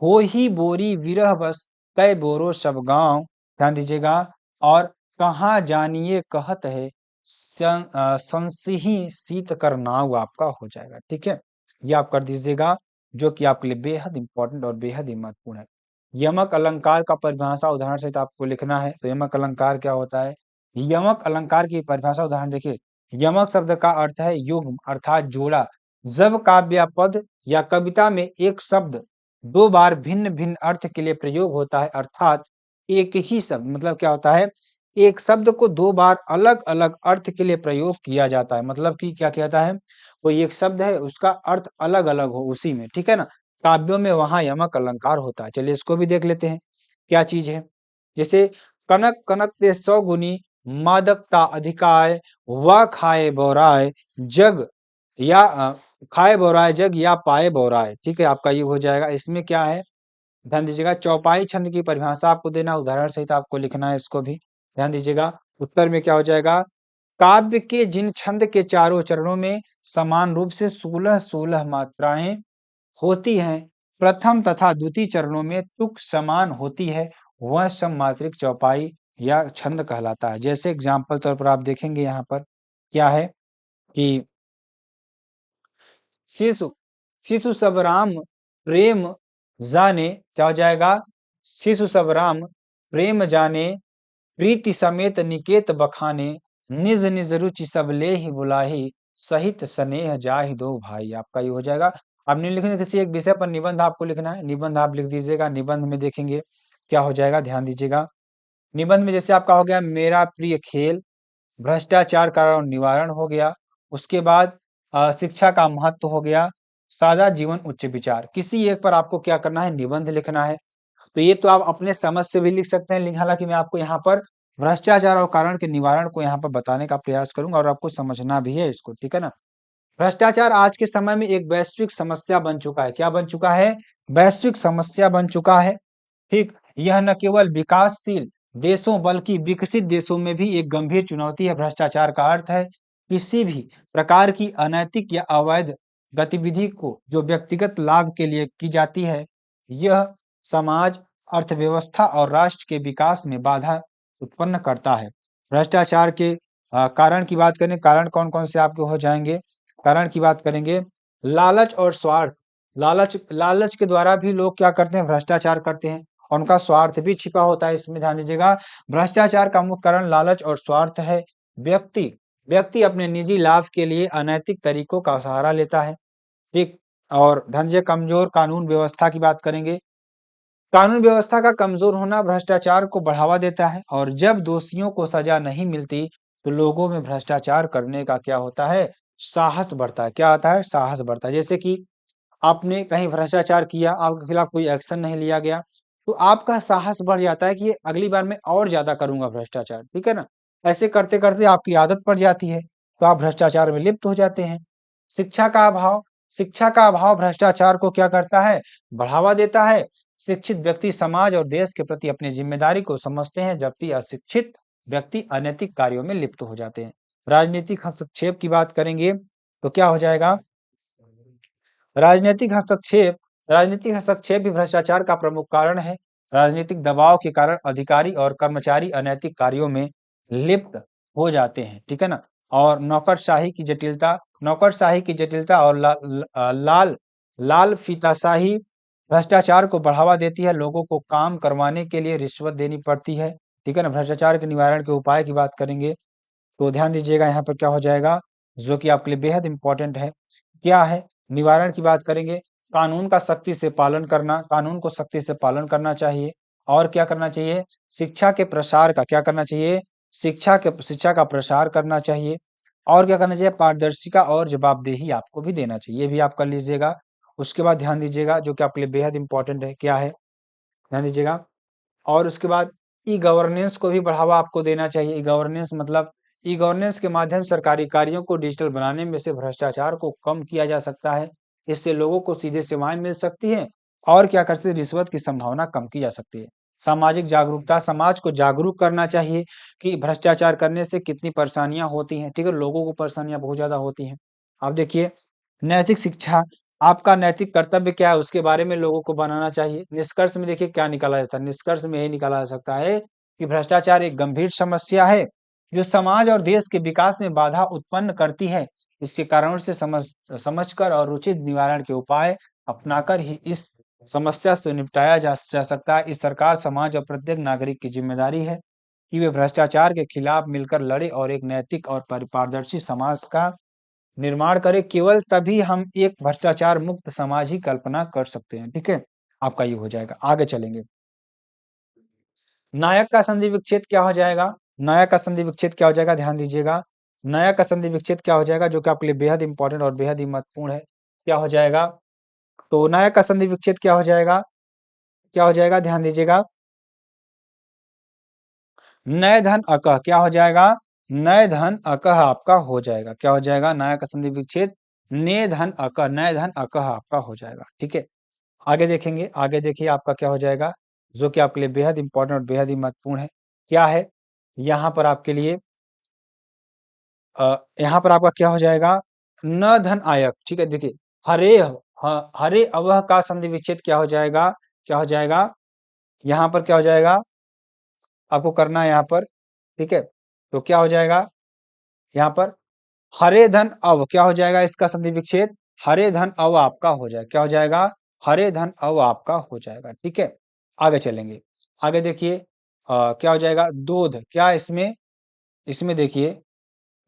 हो ही बोरी विरह बस कै बोरो सब गांव, ध्यान दीजिएगा। और कहाँ जानिए कहत है संसिही शीत कर नाव, आपका हो जाएगा। ठीक है, ये आप कर दीजिएगा, जो कि आपके लिए बेहद इंपॉर्टेंट और बेहद ही महत्वपूर्ण है। यमक अलंकार का परिभाषा उदाहरण सहित आपको लिखना है। तो यमक अलंकार क्या होता है, यमक अलंकार की परिभाषा उदाहरण देखिए। यमक शब्द का अर्थ है युग्म, अर्थात जोड़ा। जब काव्य पद या कविता में एक शब्द दो बार भिन्न भिन्न अर्थ के लिए प्रयोग होता है, अर्थात एक ही शब्द, मतलब क्या होता है, एक शब्द को दो बार अलग अलग अर्थ के लिए प्रयोग किया जाता है, मतलब कि क्या कहता है, कोई एक शब्द है उसका अर्थ अलग अलग हो उसी में। ठीक है ना, काव्यों में वहां यमक अलंकार होता है। चलिए इसको भी देख लेते हैं क्या चीज है। जैसे कनक कनक ते 100 गुनी मादकता अधिकाय, व खाए बौराय जग या खाए बौराय जग या पाए बौराय। ठीक है, आपका ये हो जाएगा। इसमें क्या है, ध्यान दीजिएगा, चौपाई छंद की परिभाषा आपको देना, उदाहरण सहित आपको लिखना है इसको भी। ध्यान दीजिएगा, उत्तर में क्या हो जाएगा, काव्य के जिन छंद के चारों चरणों में समान रूप से 16-16 मात्राएं होती हैं, प्रथम तथा द्वितीय चरणों में तुक समान होती है, वह सममात्रिक चौपाई या छंद कहलाता है। जैसे एग्जाम्पल तौर पर आप देखेंगे यहाँ पर क्या है कि शिशु शिशु सब राम प्रेम जाने, क्या हो जाएगा, शिशु सब राम प्रेम जाने, प्रीति समेत निकेत बखाने, निज निज रुचि सब ले ही बुलाही, सहित स्नेह जाहि दो भाई। आपका ये हो जाएगा। अब निम्नलिखित में किसी एक विषय पर निबंध आपको लिखना है, निबंध आप लिख दीजिएगा। निबंध में देखेंगे क्या हो जाएगा, ध्यान दीजिएगा। निबंध में जैसे आपका हो गया मेरा प्रिय खेल, भ्रष्टाचार का निवारण हो गया। उसके बाद शिक्षा का महत्व हो गया, सादा जीवन उच्च विचार। किसी एक पर आपको क्या करना है, निबंध लिखना है। तो ये तो आप अपने समझ से भी लिख सकते हैं, हालांकि मैं आपको यहाँ पर भ्रष्टाचार और कारण के निवारण को यहाँ पर बताने का प्रयास करूंगा और आपको समझना भी है इसको, ठीक है ना। भ्रष्टाचार आज के समय में एक वैश्विक समस्या बन चुका है। क्या बन चुका है, वैश्विक समस्या बन चुका है। ठीक, यह न केवल विकासशील देशों बल्कि विकसित देशों में भी एक गंभीर चुनौती है। भ्रष्टाचार का अर्थ है किसी भी प्रकार की अनैतिक या अवैध गतिविधि को जो व्यक्तिगत लाभ के लिए की जाती है। यह समाज, अर्थव्यवस्था और राष्ट्र के विकास में बाधा उत्पन्न करता है। भ्रष्टाचार के कारण की बात करें, कारण कौन कौन से आपके हो जाएंगे। कारण की बात करेंगे, लालच और स्वार्थ। लालच के द्वारा भी लोग क्या करते हैं, भ्रष्टाचार करते हैं, और उनका स्वार्थ भी छिपा होता है इसमें। ध्यान दीजिएगा, भ्रष्टाचार का मुख्य कारण लालच और स्वार्थ है। व्यक्ति व्यक्ति अपने निजी लाभ के लिए अनैतिक तरीकों का सहारा लेता है। ठीक, और ध्यान दीजिए, कमजोर कानून व्यवस्था की बात करेंगे। कानून व्यवस्था का कमजोर होना भ्रष्टाचार को बढ़ावा देता है, और जब दोषियों को सजा नहीं मिलती तो लोगों में भ्रष्टाचार करने का क्या होता है, साहस बढ़ता है। क्या होता है, साहस बढ़ता है। जैसे कि आपने कहीं भ्रष्टाचार किया, आपके खिलाफ कोई एक्शन नहीं लिया गया, तो आपका साहस बढ़ जाता है कि अगली बार मैं और ज्यादा करूंगा भ्रष्टाचार, ठीक है ना। ऐसे करते करते आपकी आदत पड़ जाती है, तो आप भ्रष्टाचार में लिप्त हो जाते हैं। शिक्षा का अभाव शिक्षा का अभाव भ्रष्टाचार को क्या करता है, बढ़ावा देता है। शिक्षित व्यक्ति समाज और देश के प्रति अपनी जिम्मेदारी को समझते हैं, जबकि अशिक्षित व्यक्ति अनैतिक कार्यों में लिप्त हो जाते हैं। राजनीतिक हस्तक्षेप की बात करेंगे तो क्या हो जाएगा, राजनीतिक हस्तक्षेप भी भ्रष्टाचार का प्रमुख कारण है। राजनीतिक दबाव के कारण अधिकारी और कर्मचारी अनैतिक कार्यों में लिप्त हो जाते हैं, ठीक है ना। और नौकरशाही की जटिलता और लाल फीताशाही भ्रष्टाचार को बढ़ावा देती है। लोगों को काम करवाने के लिए रिश्वत देनी पड़ती है, ठीक है ना। भ्रष्टाचार के निवारण के उपाय की बात करेंगे तो ध्यान दीजिएगा, यहाँ पर क्या हो जाएगा, जो कि आपके लिए बेहद इंपॉर्टेंट है। क्या है, निवारण की बात करेंगे, कानून का सख्ती से पालन करना, कानून को सख्ती से पालन करना चाहिए। और क्या करना चाहिए, शिक्षा के प्रसार का क्या करना चाहिए, शिक्षा का प्रसार करना चाहिए। और क्या करना चाहिए, पारदर्शिता और जवाबदेही आपको भी देना चाहिए, ये भी आप कर लीजिएगा। उसके बाद ध्यान दीजिएगा, जो कि आपके लिए बेहद इंपॉर्टेंट है, क्या है, ध्यान दीजिएगा। और उसके बाद ई गवर्नेंस को भी बढ़ावा आपको देना चाहिए। ई गवर्नेंस के माध्यम से सरकारी कार्यों को डिजिटल बनाने में से भ्रष्टाचार को कम किया जा सकता है। इससे लोगों को सीधे सेवाएं मिल सकती हैं, और क्या कर सकते हैं, रिश्वत की संभावना कम की जा सकती है। सामाजिक जागरूकता, समाज को जागरूक करना चाहिए कि भ्रष्टाचार करने से कितनी परेशानियां होती हैं, ठीक है, लोगों को परेशानियां बहुत ज्यादा होती हैं। आप देखिए, नैतिक शिक्षा, आपका नैतिक कर्तव्य क्या है उसके बारे में लोगों को बनाना चाहिए। निष्कर्ष में देखिए क्या निकाला जाता है, निष्कर्ष में यही निकाला जा सकता है कि भ्रष्टाचार एक गंभीर समस्या है जो समाज और देश के विकास में बाधा उत्पन्न करती है। इसके कारणों से समझकर और उचित निवारण के उपाय अपनाकर ही इस समस्या से निपटाया जा सकता है। इस सरकार, समाज और प्रत्येक नागरिक की जिम्मेदारी है कि वे भ्रष्टाचार के खिलाफ मिलकर लड़े और एक नैतिक और पारदर्शी समाज का निर्माण करें। केवल तभी हम एक भ्रष्टाचार मुक्त समाज ही कल्पना कर सकते हैं, ठीक है। आपका ये हो जाएगा, आगे चलेंगे। नायक का संधि विच्छेद क्या हो जाएगा, नायक का संधि विच्छेद क्या हो जाएगा, ध्यान दीजिएगा। नायक का संधि विच्छेद क्या हो जाएगा, जो कि आपके लिए बेहद इंपॉर्टेंट और बेहद ही महत्वपूर्ण है। क्या हो जाएगा, तो नायक का संधि विच्छेद क्या हो जाएगा, क्या हो जाएगा, ध्यान दीजिएगा। नय धन अकह क्या हो जाएगा, नय धन अकह आपका हो जाएगा। क्या हो जाएगा, नायक का संधि विच्छेद, नय धन अकह आपका हो जाएगा, ठीक है। आगे देखेंगे, आगे देखिए आपका क्या हो जाएगा, जो कि आपके लिए बेहद इंपॉर्टेंट और बेहद ही महत्वपूर्ण है। क्या है? यहाँ पर आपके लिए यहाँ पर आपका क्या हो जाएगा, न धन आयक, ठीक है? देखिए, हरे हरे अवह का संधि विच्छेद क्या हो जाएगा, क्या हो जाएगा? यहाँ पर क्या हो जाएगा, आपको करना है यहाँ पर, ठीक है? तो क्या हो जाएगा यहाँ पर, हरे धन अव क्या हो जाएगा, इसका संधि विच्छेद हरे धन अव आपका हो जाएगा, क्या हो जाएगा, हरे धन अव आपका हो जाएगा, ठीक है? आगे चलेंगे, आगे देखिए क्या हो जाएगा, दूध, क्या इसमें, इसमें देखिए,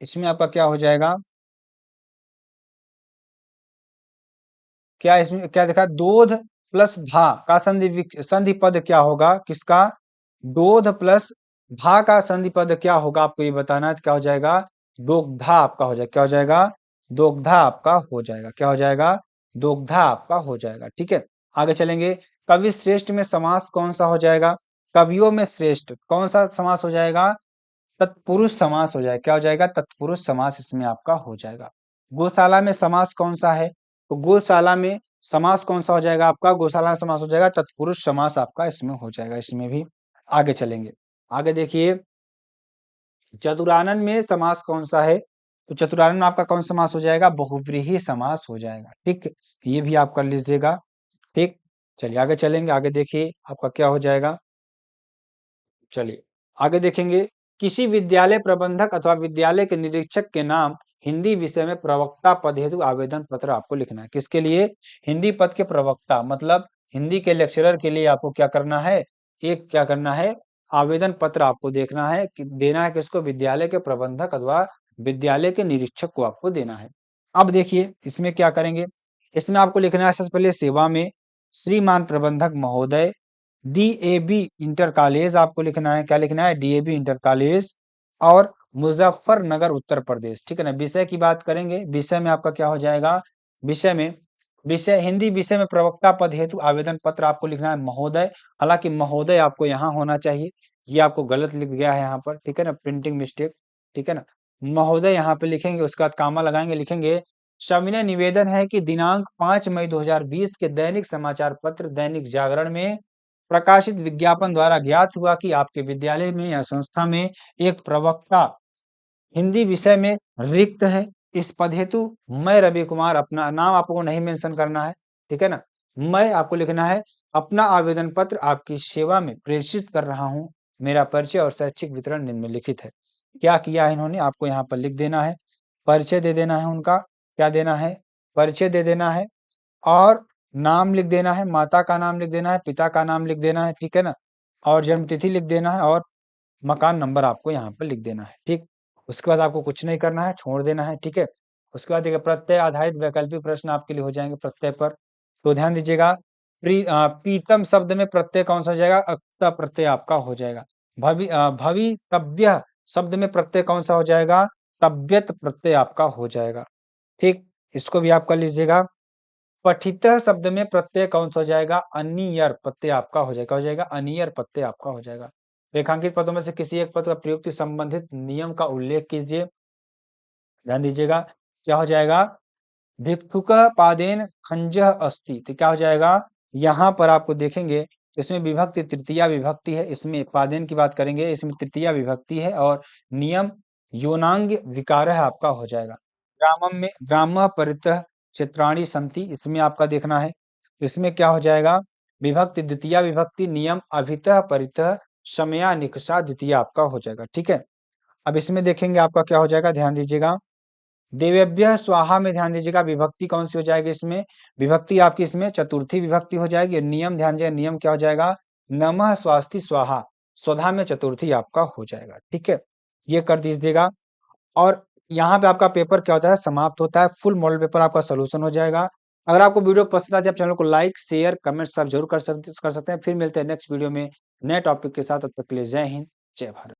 इसमें आपका क्या हो जाएगा, क्या इसमें क्या देखा, दूध प्लस धा का संधि पद क्या होगा, किसका, दूध प्लस धा का संधि पद क्या होगा, आपको ये बताना है। तो क्या हो जाएगा, दोग्धा आपका हो जाएगा, क्या हो जाएगा, दोग्धा आपका हो जाएगा, क्या हो जाएगा, दोग्धा आपका हो जाएगा, ठीक है? आगे चलेंगे, कवि श्रेष्ठ में समास कौन सा हो जाएगा, कवियों में श्रेष्ठ कौन सा समास हो जाएगा, तत्पुरुष समास हो जाएगा, क्या हो जाएगा, तत्पुरुष समास इसमें आपका हो जाएगा। गौशाला में समास कौन सा है, तो गौशाला में समास कौन सा हो जाएगा आपका, गौशाला में समास हो जाएगा तत्पुरुष समास आपका इसमें हो जाएगा, इसमें भी। आगे चलेंगे, आगे देखिए, चतुरानन में समास कौन सा है, तो चतुरानन में आपका कौन समास हो जाएगा, बहुव्रीहि समास हो जाएगा, ठीक, ये भी आप कर लीजिएगा, ठीक। चलिए आगे चलेंगे, आगे देखिए आपका क्या हो जाएगा, चलिए आगे देखेंगे, किसी विद्यालय प्रबंधक अथवा विद्यालय के निरीक्षक के नाम हिंदी विषय में प्रवक्ता पद हेतु आवेदन पत्र आपको लिखना है, किसके लिए, हिंदी पद के प्रवक्ता, मतलब हिंदी के लेक्चरर के लिए आपको क्या करना है, एक क्या करना है, आवेदन पत्र आपको देखना है कि देना है किसको, विद्यालय के प्रबंधक अथवा विद्यालय के निरीक्षक को आपको देना है। अब देखिए इसमें क्या करेंगे, इसमें आपको लिखना है सबसे पहले सेवा में श्रीमान प्रबंधक महोदय, डीएबी इंटर कॉलेज आपको लिखना है, क्या लिखना है, डीएबी इंटर कॉलेज और मुजफ्फरनगर उत्तर प्रदेश, ठीक है ना? विषय की बात करेंगे, विषय में आपका क्या हो जाएगा, विषय में, विषय हिंदी विषय में प्रवक्ता पद हेतु आवेदन पत्र आपको लिखना है महोदय, हालांकि महोदय आपको यहाँ होना चाहिए, ये आपको गलत लिख गया है यहाँ पर, ठीक है ना, प्रिंटिंग मिस्टेक, ठीक है ना, महोदय यहाँ पे लिखेंगे, उसके बाद कामा लगाएंगे, लिखेंगे सविनय निवेदन है कि दिनांक 5 मई 2020 के दैनिक समाचार पत्र दैनिक जागरण में प्रकाशित विज्ञापन द्वारा ज्ञात हुआ कि आपके विद्यालय में या संस्था में एक प्रवक्ता हिंदी विषय में रिक्त है। इस पद हेतु मैं रवि कुमार, अपना नाम आपको नहीं मेंशन करना है, ठीक है ना, मैं आपको लिखना है, अपना आवेदन पत्र आपकी सेवा में प्रेषित कर रहा हूं, मेरा परिचय और शैक्षिक वितरण निम्नलिखित है। क्या किया है इन्होंने, आपको यहाँ पर लिख देना है, परिचय दे देना है उनका, क्या देना है, परिचय दे देना है और नाम लिख देना है, माता का नाम लिख देना है, पिता का नाम लिख देना है, ठीक है ना, और जन्म तिथि लिख देना है और मकान नंबर आपको यहाँ पर लिख देना है, ठीक। उसके बाद आपको कुछ नहीं करना है, छोड़ देना है, ठीक है। उसके बाद देखिए प्रत्यय आधारित वैकल्पिक प्रश्न आपके लिए हो जाएंगे प्रत्यय पर, तो ध्यान दीजिएगा, प्रीतम शब्द में प्रत्यय कौन सा हो जाएगा, अक्ता प्रत्यय आपका हो जाएगा। भवितव्य शब्द में प्रत्यय कौन सा हो जाएगा, तव्यत प्रत्यय आपका हो जाएगा, ठीक। इसको भी आप कर लीजिएगा। पठितः शब्द में प्रत्यय कौन सा हो जाएगा, अनियर प्रत्यय आपका हो जाएगा, हो जाएगा अनियर प्रत्यय आपका हो जाएगा। रेखांकित पदों में से किसी एक पद का प्रयोग से संबंधित नियम का उल्लेख कीजिए, ध्यान दीजिएगा, क्या हो जाएगा, भिक्षुक पादेन खंजः अस्ति, तो क्या हो जाएगा, यहाँ पर आपको देखेंगे इसमें विभक्ति तृतीया विभक्ति है, इसमें पादेन की बात करेंगे, इसमें तृतीया विभक्ति है और नियम योनांग विकारः आपका हो जाएगा। ग्रामम में ग्रामः परितः क्षेत्राणि सन्ति, इसमें आपका देखना है, इसमें क्या हो जाएगा, विभक्ति द्वितीया विभक्ति, नियम अभितः परितः समया निकषा द्वितीय आपका हो जाएगा, ठीक है। अब इसमें देखेंगे आपका क्या हो जाएगा, ध्यान दीजिएगा, देवेभ्यः स्वाहा में ध्यान दीजिएगा, विभक्ति कौन सी हो जाएगी इसमें, विभक्ति आपकी इसमें चतुर्थी विभक्ति हो जाएगी। नियम ध्यान दीजिएगा, नियम क्या हो जाएगा, नमः स्वास्ति स्वाहा, स्वधा में चतुर्थी आपका हो जाएगा, ठीक है, ये कर दीजिएगा। और यहाँ पे आपका पेपर क्या होता है, समाप्त होता है, फुल मॉडल पेपर आपका सोल्यूशन हो जाएगा। अगर आपको वीडियो पसंद आती है, आप चैनल को लाइक शेयर कमेंट सब जरूर कर सकते हैं। फिर मिलते हैं नेक्स्ट वीडियो में नए टॉपिक के साथ, तब तक के लिए जय हिंद जय भारत।